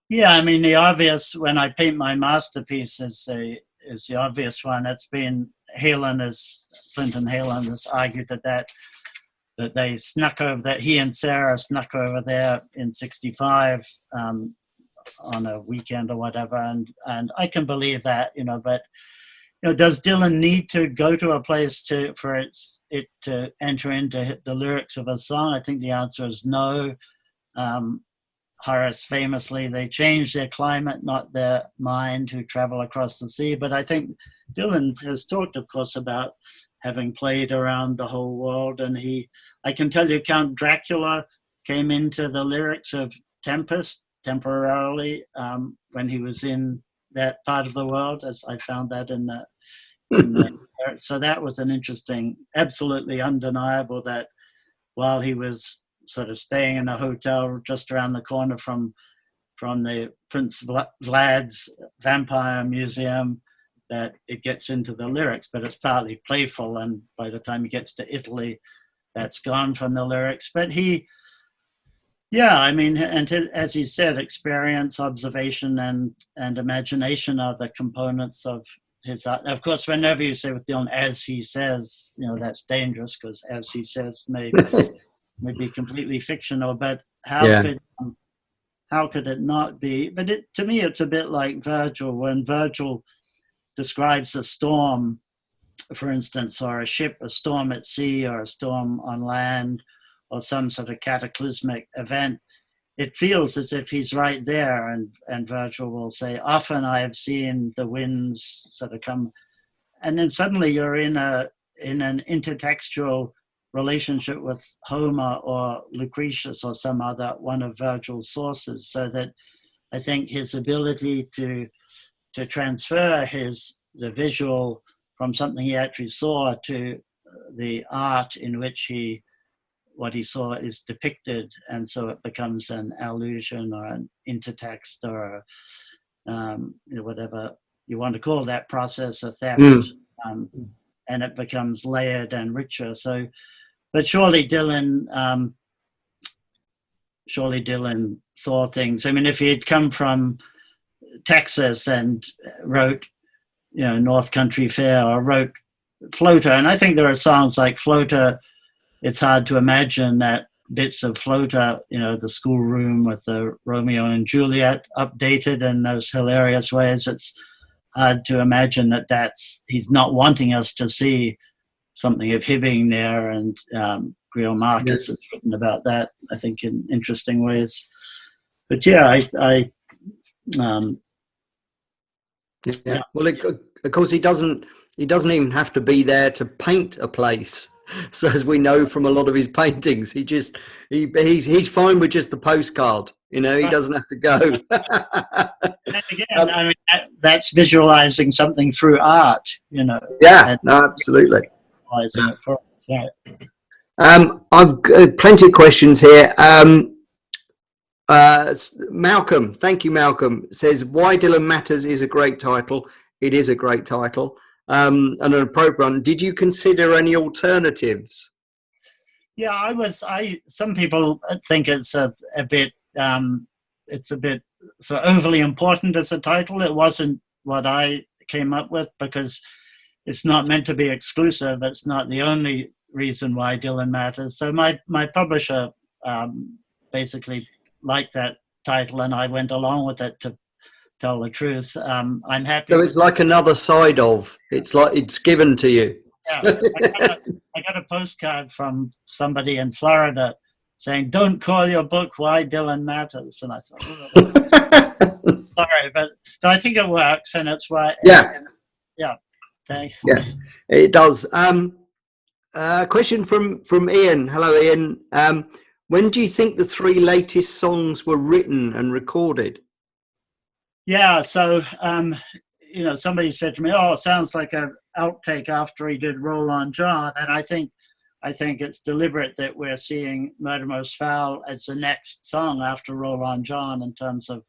Yeah, I mean, the obvious, when I paint my masterpiece, is the obvious one. It's been Clinton Halen has argued that they snuck over, that he and Sarah snuck over there in '65 on a weekend or whatever, and I can believe that, but does Dylan need to go to a place for it to enter into the lyrics of a song? I think the answer is no. Horace famously, they change their climate, not their mind, who travel across the sea. But I think Dylan has talked, of course, about having played around the whole world. And I can tell you, Count Dracula came into the lyrics of Tempest temporarily when he was in that part of the world, as I found that in the so that was an interesting, absolutely undeniable, that while he was sort of staying in a hotel just around the corner from the Prince Vlad's Vampire Museum, that it gets into the lyrics, but it's partly playful, and by the time he gets to Italy, that's gone from the lyrics. But as he said, experience, observation, and imagination are the components of his art. Of course, whenever you say with Dylan, as he says, that's dangerous, because as he says may be completely fictional, but how could it not be? But to me, it's a bit like Virgil. When Virgil describes a storm, for instance, or a storm at sea, or a storm on land, or some sort of cataclysmic event, it feels as if he's right there. And Virgil will say, often I have seen the winds sort of come, and then suddenly you're in an intertextual relationship with Homer or Lucretius or some other one of Virgil's sources, so that I think his ability to transfer the visual from something he actually saw to the art in which what he saw is depicted, and so it becomes an allusion or an intertext or whatever you want to call that process of theft, and it becomes layered and richer. So, but surely Dylan saw things. I mean, if he had come from Texas and wrote, North Country Fair, or wrote Floater, and I think there are songs like Floater, it's hard to imagine that bits of Floater, the schoolroom with the Romeo and Juliet updated in those hilarious ways. It's hard to imagine he's not wanting us to see something of Hibbing there, and Greil Marcus has written about that, I think, in interesting ways. But Well, of course, he doesn't even have to be there to paint a place. So, as we know from a lot of his paintings, he's fine with just the postcard. He doesn't have to go. And again, that's visualizing something through art. Yeah, no, absolutely. It for us, yeah. I've got plenty of questions here. Malcolm, thank you, Malcolm, says, Why Dylan Matters is a great title. It is a great title, and an appropriate one. Did you consider any alternatives? Yeah, some people think it's a bit so overly important as a title. It wasn't what I came up with, because it's not meant to be exclusive. It's not the only reason why Dylan Matters. So my publisher basically liked that title, and I went along with it, to tell the truth. I'm happy. So it's like another side of, it's like it's given to you. Yeah, I got a postcard from somebody in Florida saying, "Don't call your book Why Dylan Matters." And I thought, sorry, but I think it works, and it's why. Yeah. Thanks. Yeah, it does. Question from Ian. Hello, Ian. When do you think the 3 latest songs were written and recorded? Yeah, so somebody said to me, "Oh, it sounds like an outtake after he did Roll on John," and I think it's deliberate that we're seeing Murder Most Foul as the next song after Roll on John in terms of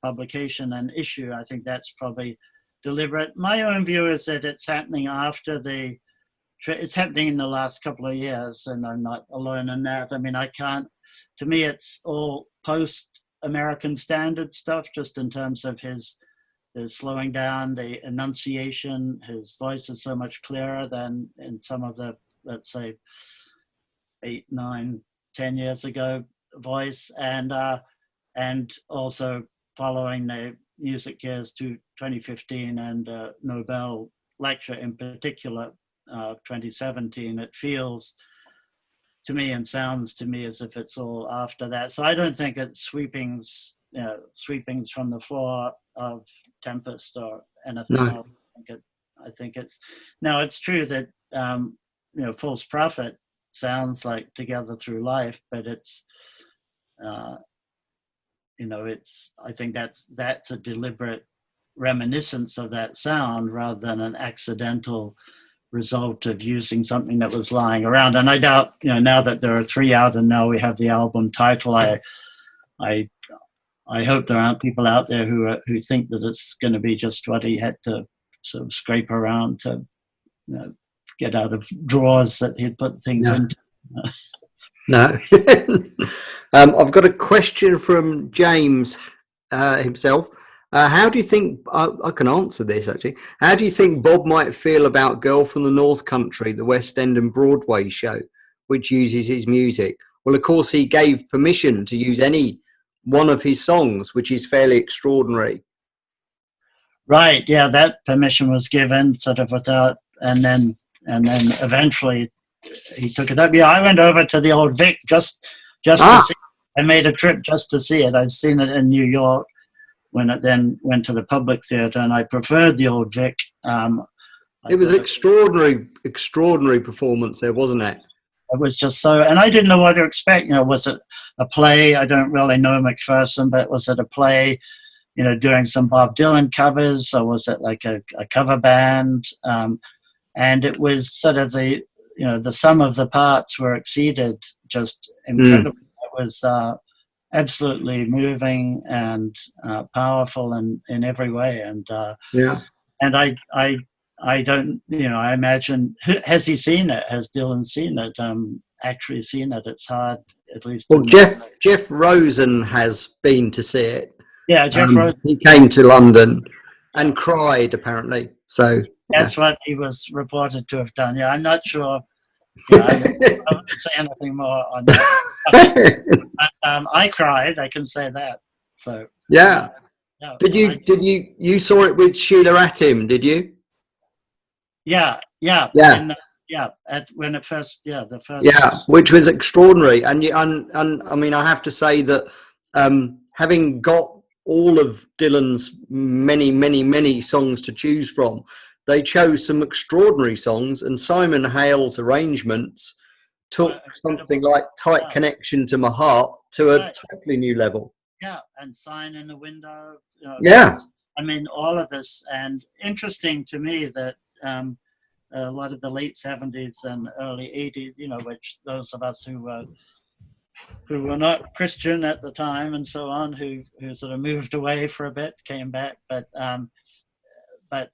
publication and issue. I think that's probably deliberate. My own view is that it's happening after it's happening in the last couple of years, and I'm not alone in that. I mean, to me, it's all post-American standard stuff, just in terms of his slowing down, the enunciation. His voice is so much clearer than in some of the, let's say, 8, 9, 10 years ago voice, and also following the music years to 2015 and Nobel lecture in particular, 2017, it feels to me and sounds to me as if it's all after that. So I don't think it's sweepings from the floor of Tempest or anything else. I think it's now, it's true that False Prophet sounds like Together Through Life, but it's I think that's a deliberate reminiscence of that sound rather than an accidental result of using something that was lying around. And I doubt, now that there are 3 out and now we have the album title, I hope there aren't people out there who think that it's going to be just what he had to sort of scrape around to get out of drawers that he'd put things into. No. I've got a question from James himself. How do you think, I can answer this actually, how do you think Bob might feel about Girl from the North Country, the West End and Broadway show, which uses his music? Well, of course, he gave permission to use any one of his songs, which is fairly extraordinary. Right, yeah, that permission was given sort of without, and then eventually he took it up. Yeah, I went over to the old Vic just to see. I made a trip just to see it. I'd seen it in New York when it then went to the Public Theatre, and I preferred the old Vic. It was extraordinary performance there, wasn't it? It was just so, and I didn't know what to expect. Was it a play? I don't really know McPherson, but was it a play, doing some Bob Dylan covers, or was it like a cover band? And it was sort of the sum of the parts were exceeded just incredibly. It was absolutely moving and powerful in every way. And and I don't, I imagine, has he seen it? Has Dylan seen it? Actually seen it? It's hard, at least. Well, Jeff Rosen has been to see it. Yeah, Jeff Rosen. He came to London and cried, apparently. So that's what he was reported to have done. Yeah, I'm not sure. I won't say anything more on that. But, I cried. I can say that. So yeah. Did you saw it with Sheila Atim? Did you? Yeah. When it first, the first. Yeah, which was extraordinary, and I mean, I have to say that having got all of Dylan's many songs to choose from, they chose some extraordinary songs, and Simon Hale's arrangements took something like "Tight Connection to My Heart" to a totally new level. Yeah, and "Sign in the Window." Yeah. I mean, all of this, and interesting to me that a lot of the late 70s and early 80s, which those of us who were not Christian at the time and so on, who sort of moved away for a bit, came back, but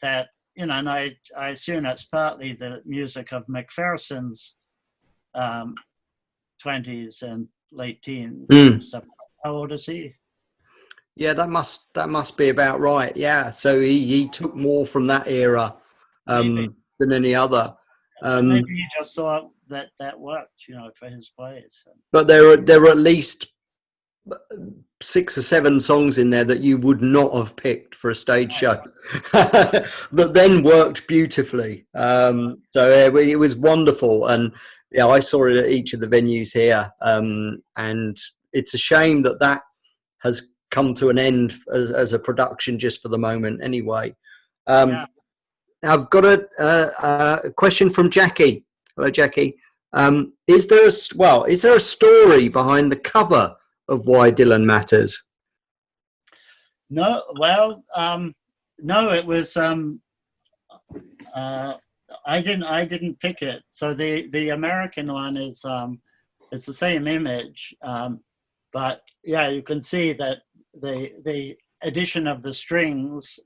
that, and I assume that's partly the music of McPherson's 20s and late teens and stuff. How old is he? Yeah, that must be about right. Yeah, so he took more from that era than any other. Maybe he just saw that worked, for his plays. But there are at least 6 or 7 songs in there that you would not have picked for a stage show, but then worked beautifully. So it was wonderful, and I saw it at each of the venues here, and it's a shame that has come to an end as a production just for the moment. Anyway, I've got a question from Jackie. Hello, Jackie. Is there a story behind the cover of Why Dylan Matters? No, well, no, it was. I didn't pick it. So the American one is it's the same image, but yeah, you can see that the addition of the strings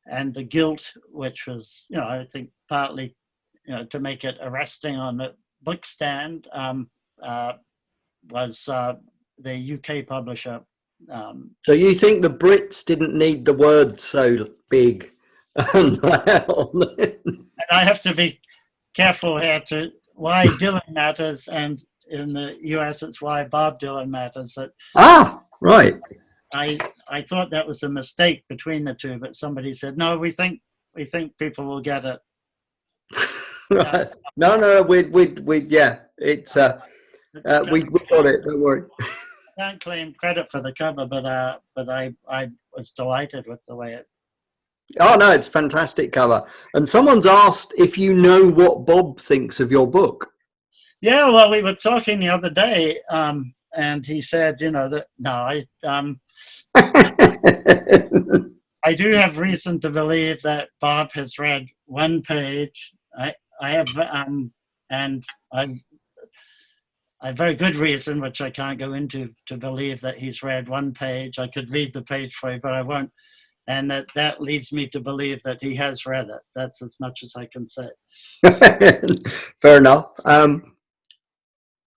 the guilt, which was, I think partly, to make it arresting on the book stand, was the UK publisher. So you think the Brits didn't need the word so big and loud? And I have to be careful here to why Dylan matters, and in the US it's why Bob Dylan matters. Right. I thought that was a mistake between the two, but somebody said, no, we think people will get it. Right. No, we yeah, it's we got it. Don't worry. I can't claim credit for the cover, but I was delighted with the way it. Oh no, it's a fantastic cover. And someone's asked if you know what Bob thinks of your book. Yeah, well, we were talking the other day, and he said, that no, I do have reason to believe that Bob has read one page. I have, and I've very good reason, which I can't go into, to believe that he's read one page. I could read the page for you, but I won't. And that leads me to believe that he has read it. That's as much as I can say. Fair enough.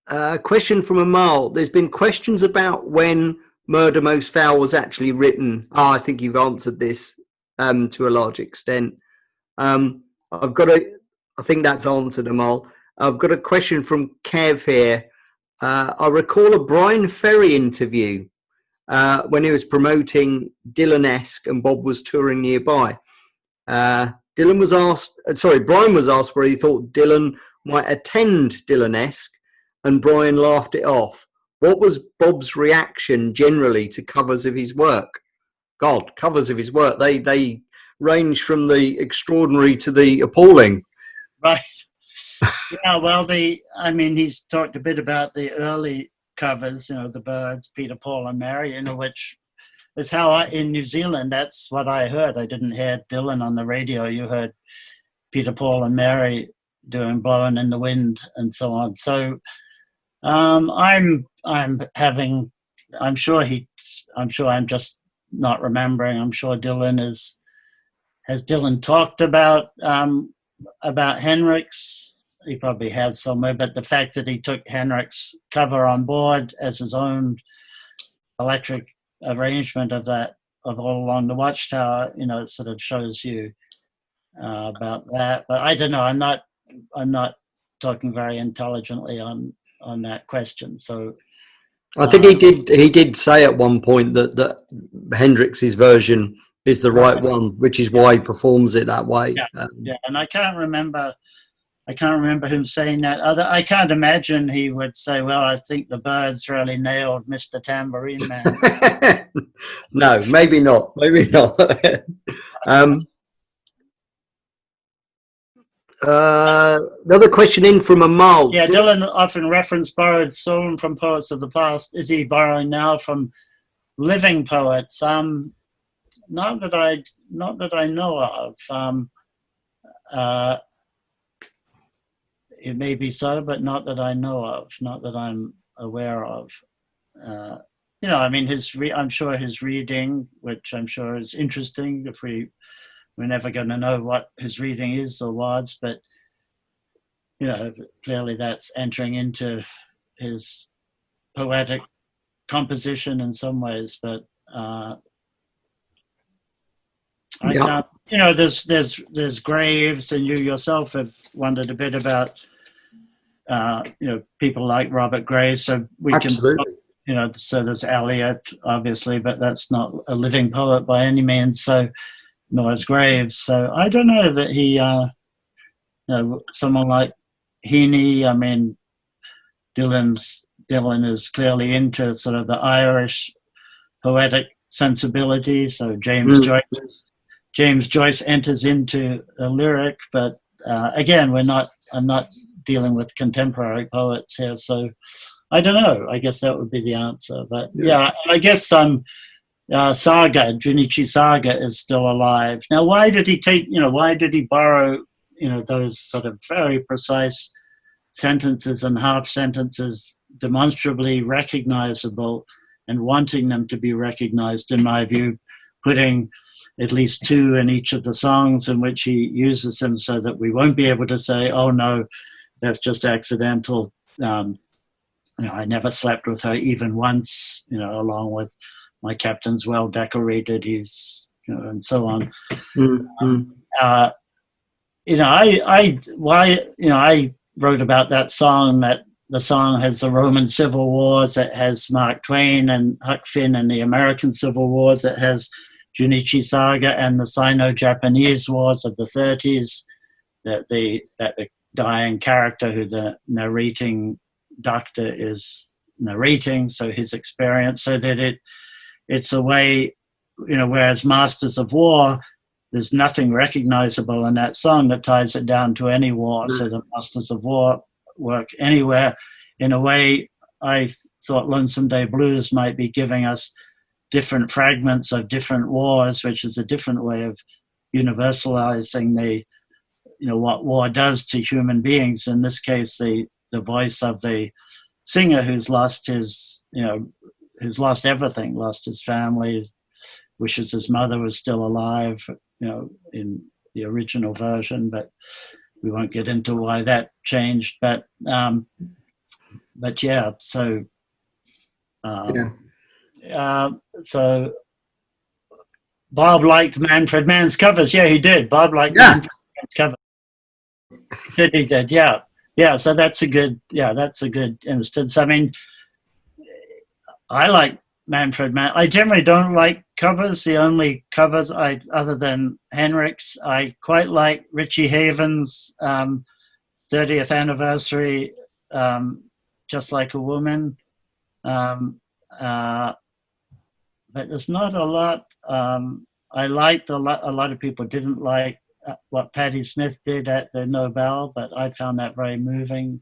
A question from Amal. There's been questions about when Murder Most Foul was actually written. I think you've answered this to a large extent. I think that's answered, Amal. I've got a question from Kev here. I recall a Brian Ferry interview when he was promoting Dylan-esque and Bob was touring nearby. Brian was asked where he thought Dylan might attend Dylan-esque, and Brian laughed it off. What was Bob's reaction generally to covers of his work? God, covers of his work, they range from the extraordinary to the appalling. Right. Yeah, well, he's talked a bit about the early covers, the Byrds, Peter, Paul and Mary, which is how in New Zealand, that's what I heard. I didn't hear Dylan on the radio. You heard Peter, Paul and Mary doing Blowing in the Wind and so on. So I'm sure I'm just not remembering. I'm sure Dylan has Dylan talked about Henrik's. He probably has somewhere, but the fact that he took Henrik's cover on board as his own electric arrangement of All Along the Watchtower, it sort of shows you about that. But I don't know. I'm not talking very intelligently on that question. So I think he did say at one point that Hendrix's version is the right one, which is why he performs it that way. Yeah, and I can't remember him saying that. I can't imagine he would say, well, I think the Byrds really nailed Mr. Tambourine Man. No, maybe not. Another question in from Amal. Yeah, Dylan often referenced borrowed song from poets of the past. Is he borrowing now from living poets? Not that I know of. It may be so, but not that I know of, not that I'm aware of. I'm sure his reading, which I'm sure is interesting. We're never going to know what his reading is or was, but clearly that's entering into his poetic composition in some ways. But I can't. There's Graves, and you yourself have wondered a bit about people like Robert Graves. So we Absolutely. can, so there's Eliot, obviously, but that's not a living poet by any means. So nor is Graves. So I don't know that he, someone like Heaney. Dylan is clearly into sort of the Irish poetic sensibility. So James Joyce enters into a lyric, but again, I'm not dealing with contemporary poets here, so I don't know. I guess that would be the answer. But yeah I guess Junichi Saga is still alive. Now, why did he borrow, those sort of very precise sentences and half sentences, demonstrably recognizable, and wanting them to be recognized, in my view, putting at least 2 in each of the songs in which he uses them, so that we won't be able to say, oh no, that's just accidental. I never slept with her even once, along with my captain's well decorated, he's, and so on. Mm-hmm. I wrote about that song, that the song has the Roman Civil Wars, it has Mark Twain and Huck Finn and the American Civil Wars, it has Junichi Saga and the Sino-Japanese Wars of the 30s, that the dying character who the narrating doctor is narrating, so his experience, so that it's a way, whereas Masters of War, there's nothing recognizable in that song that ties it down to any war. So the Masters of War work anywhere. In a way, I thought Lonesome Day Blues might be giving us different fragments of different wars, which is a different way of universalizing what war does to human beings. In this case, the voice of the singer who's lost who's lost everything, lost his family, wishes his mother was still alive, in the original version, but we won't get into why that changed. But yeah, so so Bob liked Manfred Mann's covers. Yeah, he did. Bob liked Manfred Mann's covers. He said he did. Yeah. So that's a good instance. I mean, I like Manfred Mann. I generally don't like covers. The only covers other than Henrik's, I quite like Richie Haven's 30th anniversary, Just Like a Woman. But there's not a lot. I liked a lot of people didn't like what Patti Smith did at the Nobel, but I found that very moving.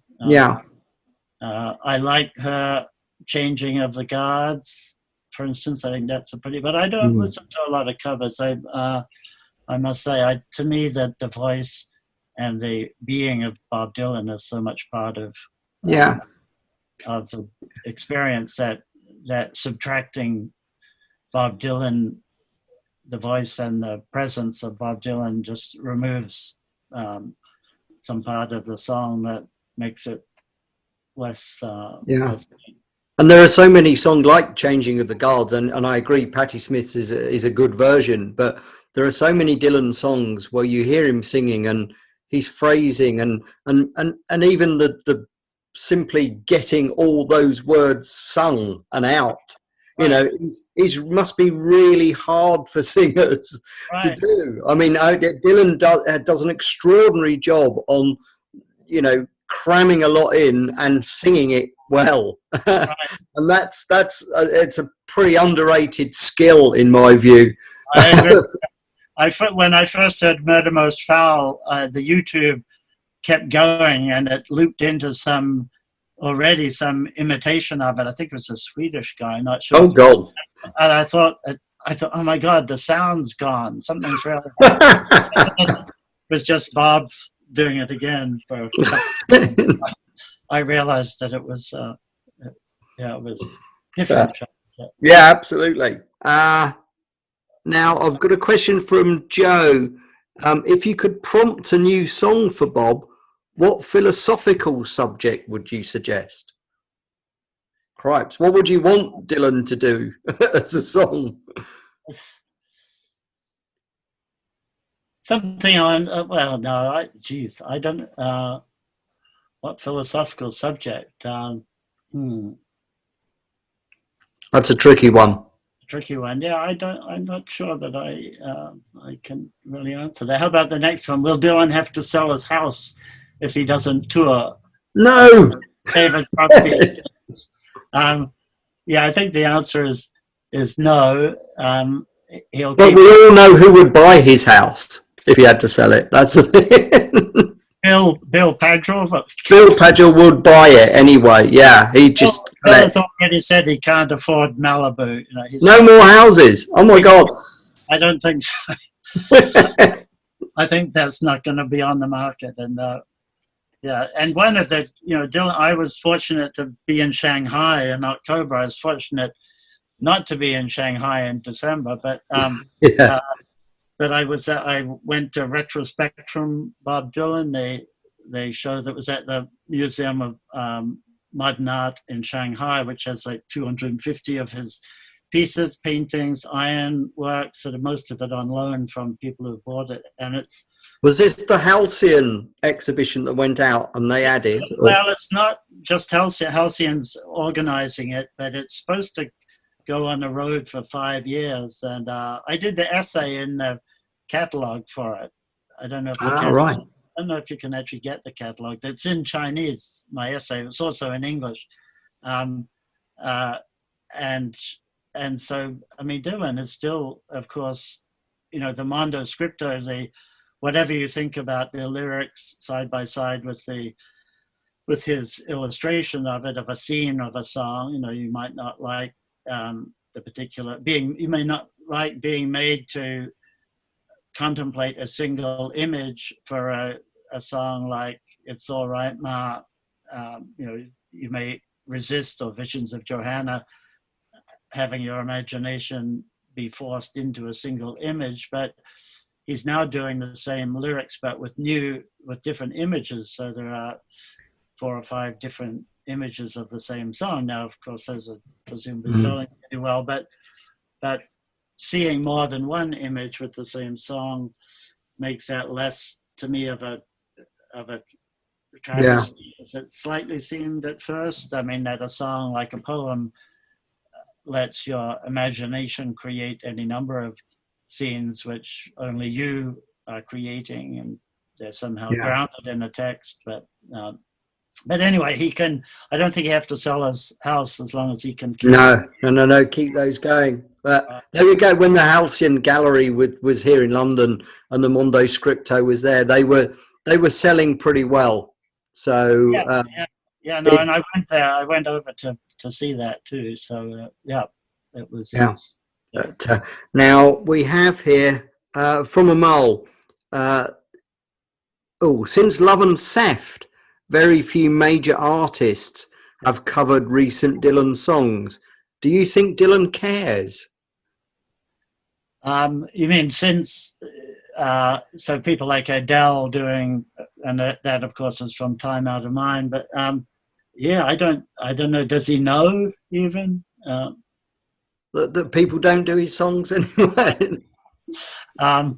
I like her changing of the guards, for instance. I think that's but I don't listen to a lot of covers. I must say, to me, that the voice and the being of Bob Dylan is so much part of the experience that subtracting Bob Dylan, the voice and the presence of Bob Dylan, just removes some part of the song that makes it less. Less. And there are so many songs like Changing of the Guards, and I agree, Patti Smith's is a good version, but there are so many Dylan songs where you hear him singing and his phrasing and even the simply getting all those words sung and out. Right. It must be really hard for singers to do. I mean, Dylan does an extraordinary job on, cramming a lot in and singing it well. Right. And that's it's a pretty underrated skill in my view. When I first heard Murder Most Foul, the YouTube kept going and it looped into some imitation of it. I think it was a Swedish guy, not sure. Oh God! And I thought, oh my God, the sound's gone. Something's really it was just Bob doing it again. I realized that it was, it was different. Yeah, absolutely. Now I've got a question from Joe. If you could prompt a new song for Bob, what philosophical subject would you suggest? Cripes, what would you want Dylan to do as a song? Something on, I don't, what philosophical subject? That's a tricky one. Yeah, I'm not sure that I can really answer that. How about the next one? Will Dylan have to sell his house if he doesn't tour? No. David Crosby. I think the answer is no. But we all know who would buy his house if he had to sell it. That's the thing. Bill Padgell. Bill Padgell would buy it anyway. Yeah, he just. Bill has already said he can't afford Malibu. No more houses. Oh my God. I don't think so. I think that's not going to be on the market. And and one of the, Dylan, I was fortunate to be in Shanghai in October. I was fortunate not to be in Shanghai in December, but Yeah. but I went to Retrospectrum Bob Dylan. They showed that was at the Museum of Modern Art in Shanghai, which has like 250 of his pieces, paintings, iron works, sort of most of it on loan from people who bought it. And it's Was this the Halcyon exhibition that went out and they added? Or? well, it's not just Halcyon. Halcyon's organizing it, but it's supposed to go on the road for 5 years. And I did the essay in the catalog for it. I don't know if Right. I don't know if you can actually get the catalog. It's in Chinese, my essay. It's also in English. And so, I mean, Dylan is still, of course, you know, the Mondo Scripto, whatever you think about the lyrics side by side with his illustration of it, of a scene of a song, you know, you might not like the particular you may not like being made to contemplate a single image for a song like It's All Right Ma. You know, you may resist, or Visions of Johanna, having your imagination be forced into a single image, but he's now doing the same lyrics, but with different images. So there are 4 or 5 different images of the same song. Now, of course, those are presumably selling pretty well, but seeing more than one image with the same song makes that less, to me, of a travesty that slightly seemed at first. I mean, that a song like a poem lets your imagination create any number of scenes which only you are creating, and they're somehow grounded in a text. But anyway, I don't think he have to sell his house as long as he can keep No, keep those going. But there we go. When the Halcyon Gallery was here in London and the Mondo Scripto was there, they were selling pretty well. So and I went there. I went over to see that too. So it was. Yeah. But, now we have here from a mole. Since Love and Theft, very few major artists have covered recent Dylan songs. Do you think Dylan cares? You mean since? So people like Adele doing, and that of course is from Time Out of Mind. But I don't know. Does he know even? That people don't do his songs anyway. I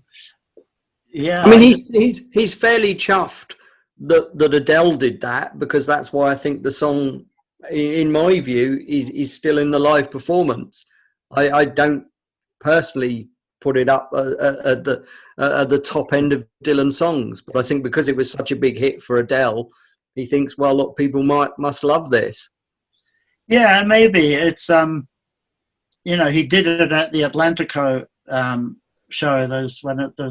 mean, he's fairly chuffed that Adele did that, because that's why I think the song, in my view, is still in the live performance. I don't personally put it up at the top end of Dylan songs, but I think because it was such a big hit for Adele, he thinks, well, look, people must love this. Yeah, maybe it's you know, he did it at the Atlantico show. Those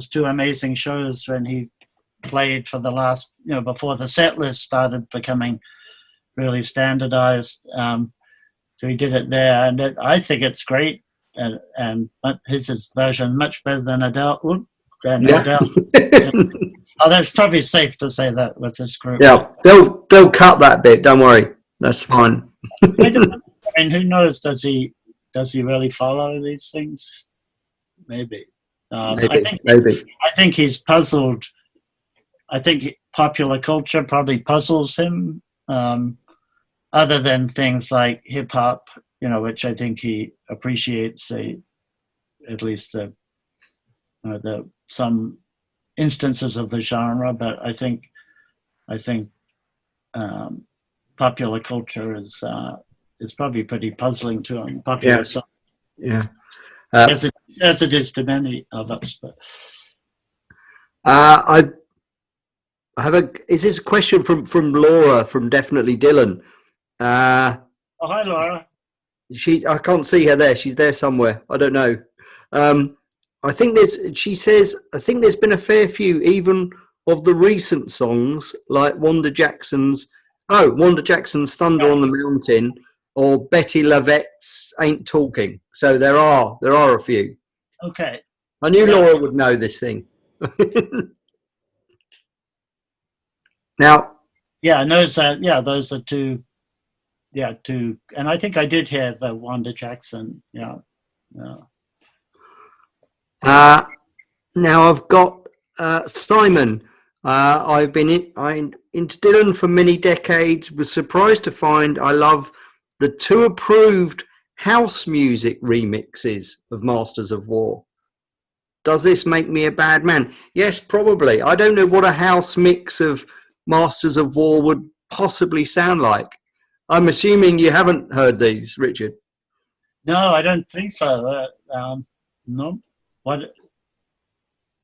2 amazing shows when he played for the last, you know, before the set list started becoming really standardized. So he did it there, and I think it's great. And his version much better than Adele. Adele. Oh, that's probably safe to say that with this group. Yeah, they'll cut that bit. Don't worry, that's fine. I mean, who knows? Does he really follow these things? Maybe. Maybe. I think he's puzzled. I think popular culture probably puzzles him, other than things like hip hop, you know, which I think he appreciates. At least some instances of the genre, but I think popular culture is probably pretty puzzling to him. Popular song. Yeah. As it is to many of us. But. I have is this a question from Laura from Definitely Dylan? Hi, Laura. I can't see her there. She's there somewhere. I don't know. I think she says, I think there's been a fair few, even of the recent songs, like Wanda Jackson's Thunder on the Mountain, or Betty Lavette's Ain't Talking. So there are a few. Okay. I knew Laura would know this thing. Now. Yeah, those are 2 yeah, and I think I did hear the Wanda Jackson. Yeah, yeah. Now I've got Simon. I've been into Dylan for many decades. Was surprised to find I love the two approved house music remixes of Masters of War. Does this make me a bad man? Yes, probably. I don't know what a house mix of Masters of War would possibly sound like. I'm assuming you haven't heard these, Richard. No, I don't think so. No. What?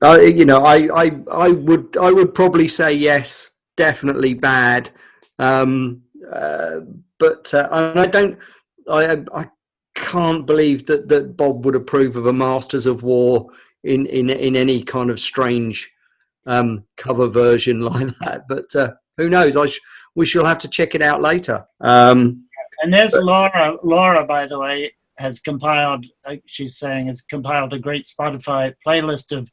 You know, I would probably say yes, definitely bad. But and I can't believe that Bob would approve of a Masters of War in any kind of strange cover version like that. But who knows? We shall have to check it out later. And there's Laura. Laura, by the way, has compiled. She's saying has compiled a great Spotify playlist of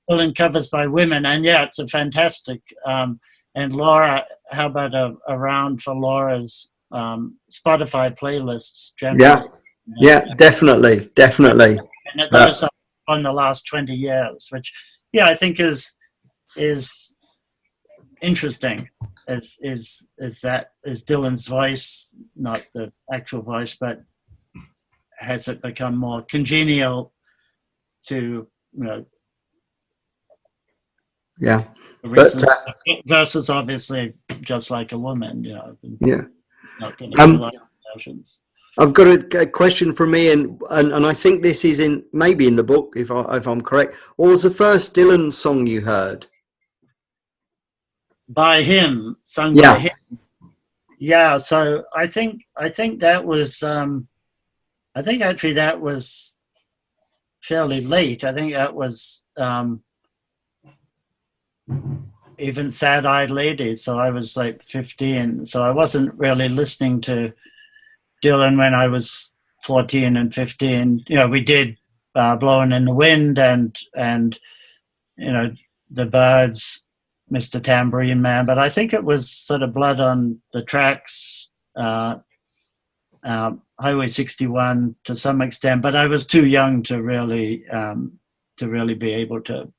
Dylan covers by women, and yeah, it's a fantastic. And Laura, how about a round for Laura's Spotify playlists? Generally? Yeah, definitely. And those are on the last 20 years, which I think is interesting. Is Dylan's voice, not the actual voice, but has it become more congenial to versus obviously just like a woman, not going to like emotions. I've got a question from me, and I think this is maybe in the book if I'm correct. What was the first Dylan song you heard? By him, sung by him. Yeah, so I think that was I think actually that was fairly late. I think that was even Sad-Eyed Lady. So I was like 15. So I wasn't really listening to Dylan when I was 14 and 15. We did Blowing in the Wind and the Byrds, Mr. Tambourine Man, but I think it was sort of Blood on the Tracks, Highway 61 to some extent, but I was too young to really be able to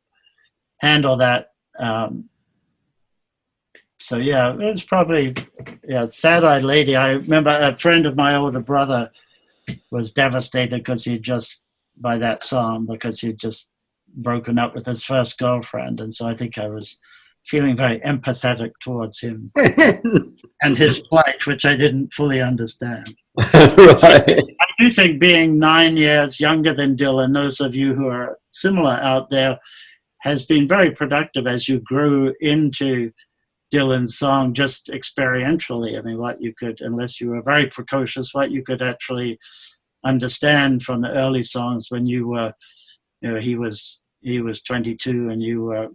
handle that. So yeah, it was probably Sad-Eyed Lady. I remember a friend of my older brother was devastated because by that song because he'd just broken up with his first girlfriend, and so I think I was feeling very empathetic towards him and his plight, which I didn't fully understand. Right. I do think being 9 years younger than Dylan, those of you who are similar out there, has been very productive as you grew into Dylan's song just experientially. I mean, what you could, unless you were very precocious, what you could actually understand from the early songs when you were, he was 22 and you were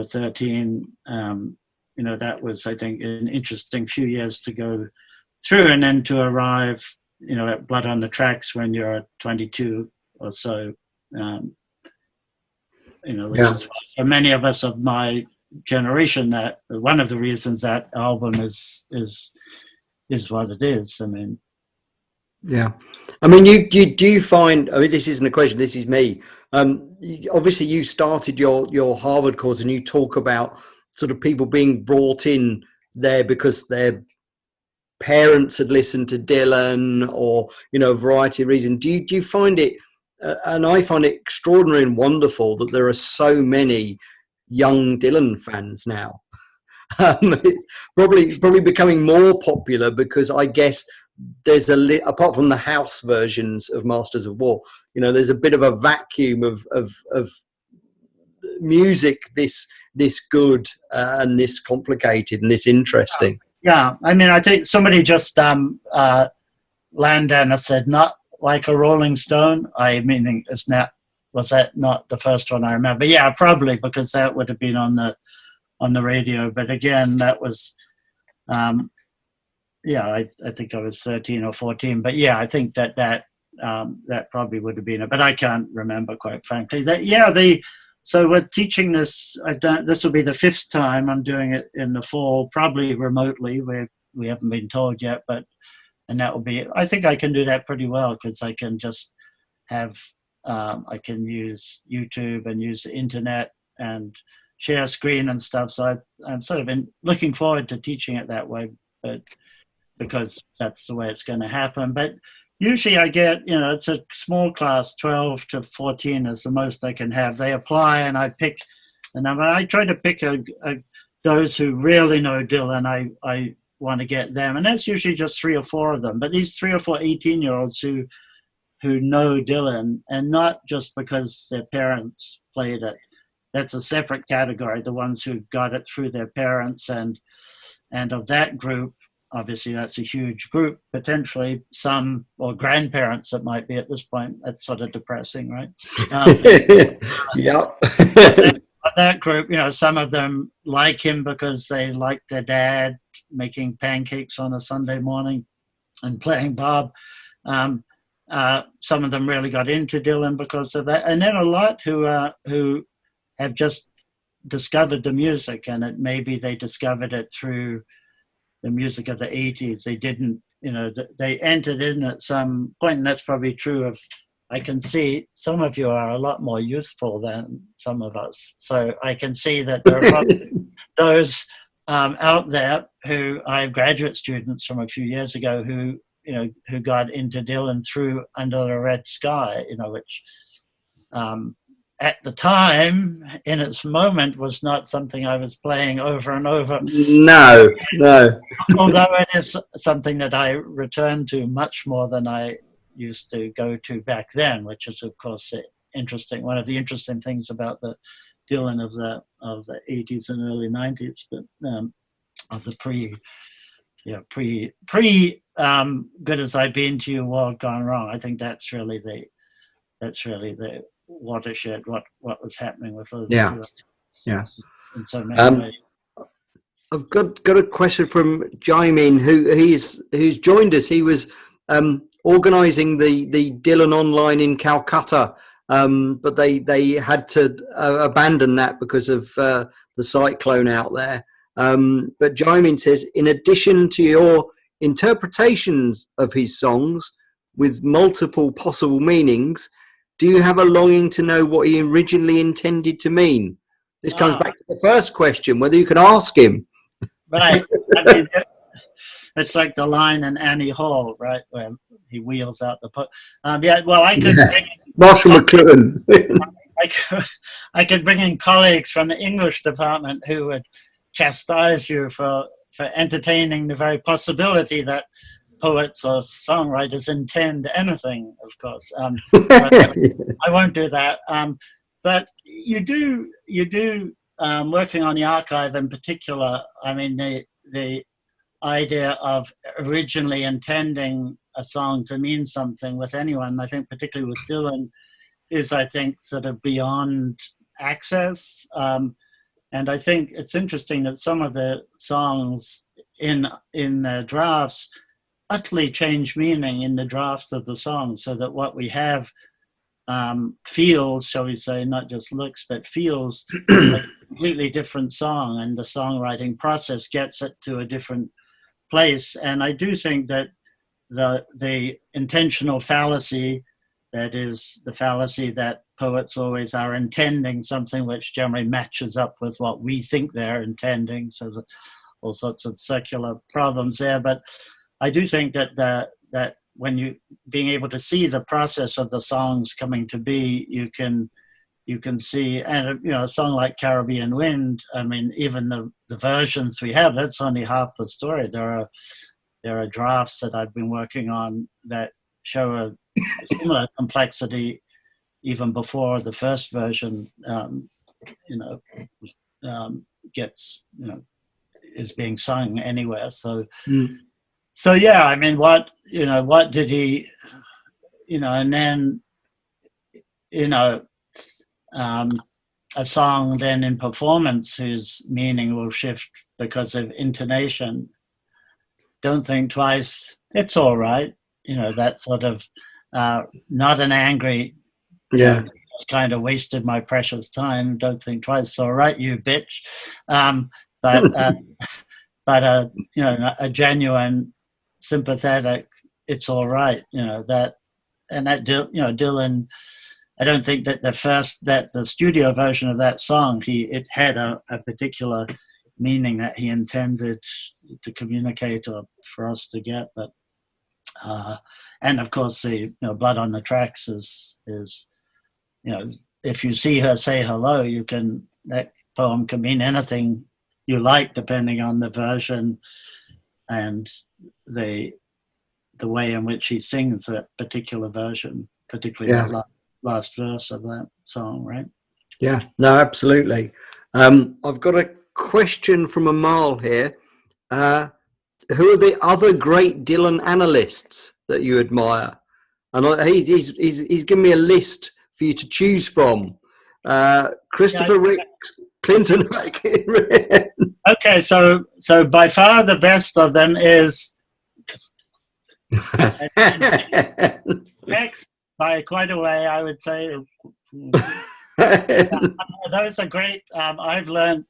13. That was, I think, an interesting few years to go through, and then to arrive, at Blood on the Tracks when you're 22 or so. Which is for many of us of my generation, that one of the reasons that album is what it is. I mean, you find, this isn't a question, this is me. Obviously you started your Harvard course and you talk about sort of people being brought in there because their parents had listened to Dylan or, a variety of reasons. Do you find it, and I find it extraordinary and wonderful that there are so many young Dylan fans now. It's probably becoming more popular because I guess there's apart from the house versions of Masters of War, there's a bit of a vacuum of music this good and this complicated and this interesting. Yeah, I mean, I think somebody just Landana said, not like a Rolling Stone. I mean, was that not the first one I remember? Yeah, probably, because that would have been on the radio. But again, that was, I think I was 13 or 14. But yeah, I think that probably would have been it. But I can't remember, quite frankly. So we're teaching this. This will be the 5th time I'm doing it in the fall, probably remotely. We're we haven't been told yet, and that will be, I think I can do that pretty well, because I can just have, I can use YouTube and use the internet and share a screen and stuff. So I'm sort of looking forward to teaching it that way, but because that's the way it's going to happen. But usually I get, it's a small class, 12 to 14 is the most I can have. They apply and I pick the number. I try to pick those who really know Dylan. I want to get them. And that's usually just 3 or 4 of them. But these 3 or 4 18-year-olds who know Dylan, and not just because their parents played it. That's a separate category, the ones who got it through their parents. And of that group, obviously that's a huge group, potentially some, or grandparents it might be at this point. That's sort of depressing, right? Yeah. That group, some of them like him because they like their dad making pancakes on a Sunday morning and playing Bob. Some of them really got into Dylan because of that. And then a lot who have just discovered the music, and maybe they discovered it through the music of the 80s. They didn't, they entered in at some point, and that's probably true of, I can see some of you are a lot more youthful than some of us. So I can see that there are probably those out there who, I have graduate students from a few years ago who got into Dylan through Under the Red Sky, which at the time, in its moment, was not something I was playing over and over. No. Although it is something that I return to much more than I used to go to back then, which is, of course, interesting. One of the interesting things about the Dylan of the 80s and early 90s, but of the pre Good As I've Been to You, World Gone Wrong. I think that's really the watershed. What was happening with those two. Yeah. In so many ways. I've got a question from Jaimin, who's joined us. He was organising the Dylan Online in Calcutta, but they had to abandon that because of the cyclone out there. But Jaimin says, in addition to your interpretations of his songs with multiple possible meanings, do you have a longing to know what he originally intended to mean? This comes back to the first question, whether you can ask him. Right. I mean, it's like the line in Annie Hall, right, where he wheels out the I could Marshall McLuhan. I could bring in colleagues from the English department who would chastise you for entertaining the very possibility that poets or songwriters intend anything, of course. I won't do that. But you do working on the archive in particular. I mean, the idea of originally intending a song to mean something with anyone, I think particularly with Dylan, is, I think, sort of beyond access. And I think it's interesting that some of the songs in drafts utterly change meaning in the draft of the song, so that what we have feels, shall we say, not just looks, but feels like a completely different song, and the songwriting process gets it to a different place. And I do think that the intentional fallacy, that is the fallacy that poets always are intending something which generally matches up with what we think they're intending, so that all sorts of circular problems there. But I do think that when you being able to see the process of the songs coming to be, you can see, and a song like Caribbean Wind, I mean, even the versions we have, that's only half the story. There are drafts that I've been working on that show a similar complexity even before the first version is being sung anywhere. So yeah, I mean, what did he, and then, a song then in performance whose meaning will shift because of intonation. Don't think twice, it's all right. That sort of, not an angry, kind of wasted my precious time. Don't think twice, it's all right, you bitch. but a genuine, sympathetic, it's all right, that, and that, Dylan, I don't think that the studio version of that song, it had a particular meaning that he intended to communicate or for us to get, but and of course the Blood on the Tracks is if you see her say hello, that poem can mean anything you like depending on the version and the way in which he sings that particular version, particularly that last verse of that song, right? Yeah, no, absolutely. I've got a question from Amal here. Who are the other great Dylan analysts that you admire? And he's given me a list for you to choose from. Christopher Ricks, Clinton. Okay, so by far the best of them is X by quite a way, I would say. Those are great. I've learned.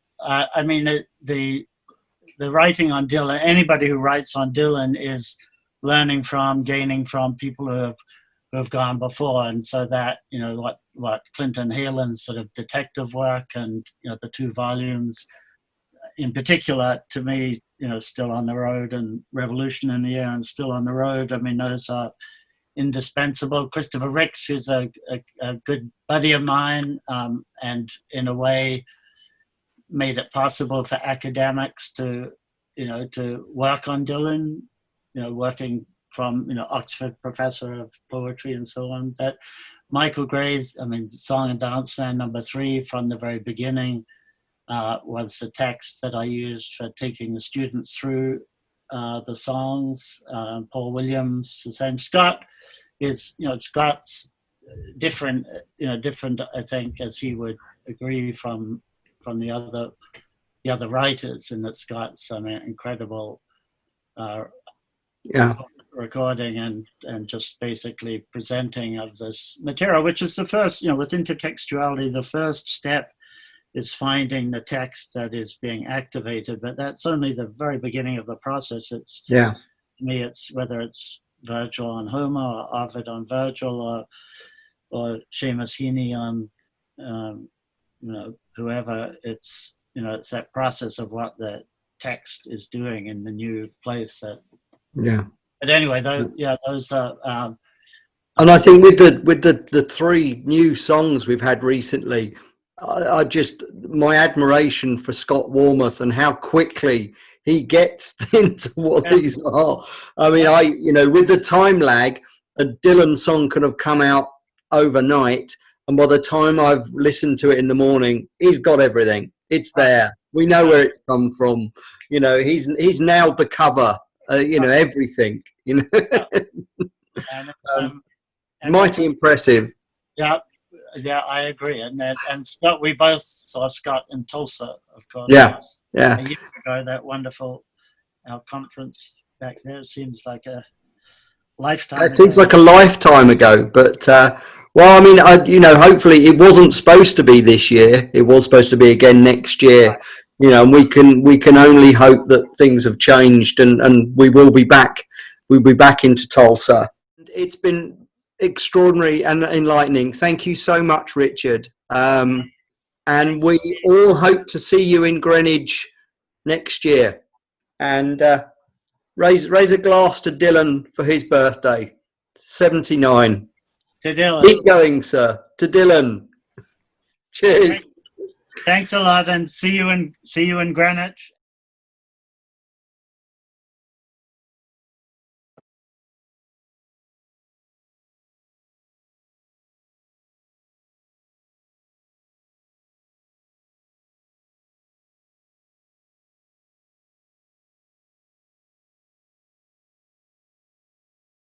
The writing on Dylan. Anybody who writes on Dylan is gaining from people who have gone before, and so that what Clinton Heelan's sort of detective work and the 2 volumes, in particular, to me, Still on the Road and Revolution in the Air and Still on the Road. I mean, those are indispensable. Christopher Ricks, who's a good buddy of mine, and in a way made it possible for academics to work on Dylan, working from Oxford professor of poetry and so on. That Michael Gray's, Song and Dance Man #3 from the very beginning was the text that I used for taking the students through the songs. Paul Williams, the same. Scott is, Scott's different, I think, as he would agree from the other writers, and that Scott's incredible recording and just basically presenting of this material, which is the first, with intertextuality, the first step is finding the text that is being activated, but that's only the very beginning of the process. It's to me, it's whether it's Virgil on Homer or Ovid on Virgil or Seamus Heaney on whoever. It's it's that process of what the text is doing in the new place. But anyway, those are. And I think with the 3 new songs we've had recently, I just, my admiration for Scott Warmoth and how quickly he gets into what these are. I mean, with the time lag, a Dylan song could have come out overnight, and by the time I've listened to it in the morning, he's got everything. It's there. We know where it's come from. He's nailed the cover. Everything. Mighty impressive. Yeah, I agree. And Scott, we both saw Scott in Tulsa, of course. Yeah. A year ago, that wonderful conference back there. It seems like a lifetime. It seems like a lifetime ago, but hopefully it wasn't supposed to be this year. It was supposed to be again next year. Right. And we can only hope that things have changed and we will be back. We'll be back into Tulsa. It's been extraordinary and enlightening. Thank you so much, Richard. And we all hope to see you in Greenwich next year. And raise a glass to Dylan for his birthday, 79. To Dylan. Keep going, sir. To Dylan. Cheers. Thanks a lot, and see you in Greenwich.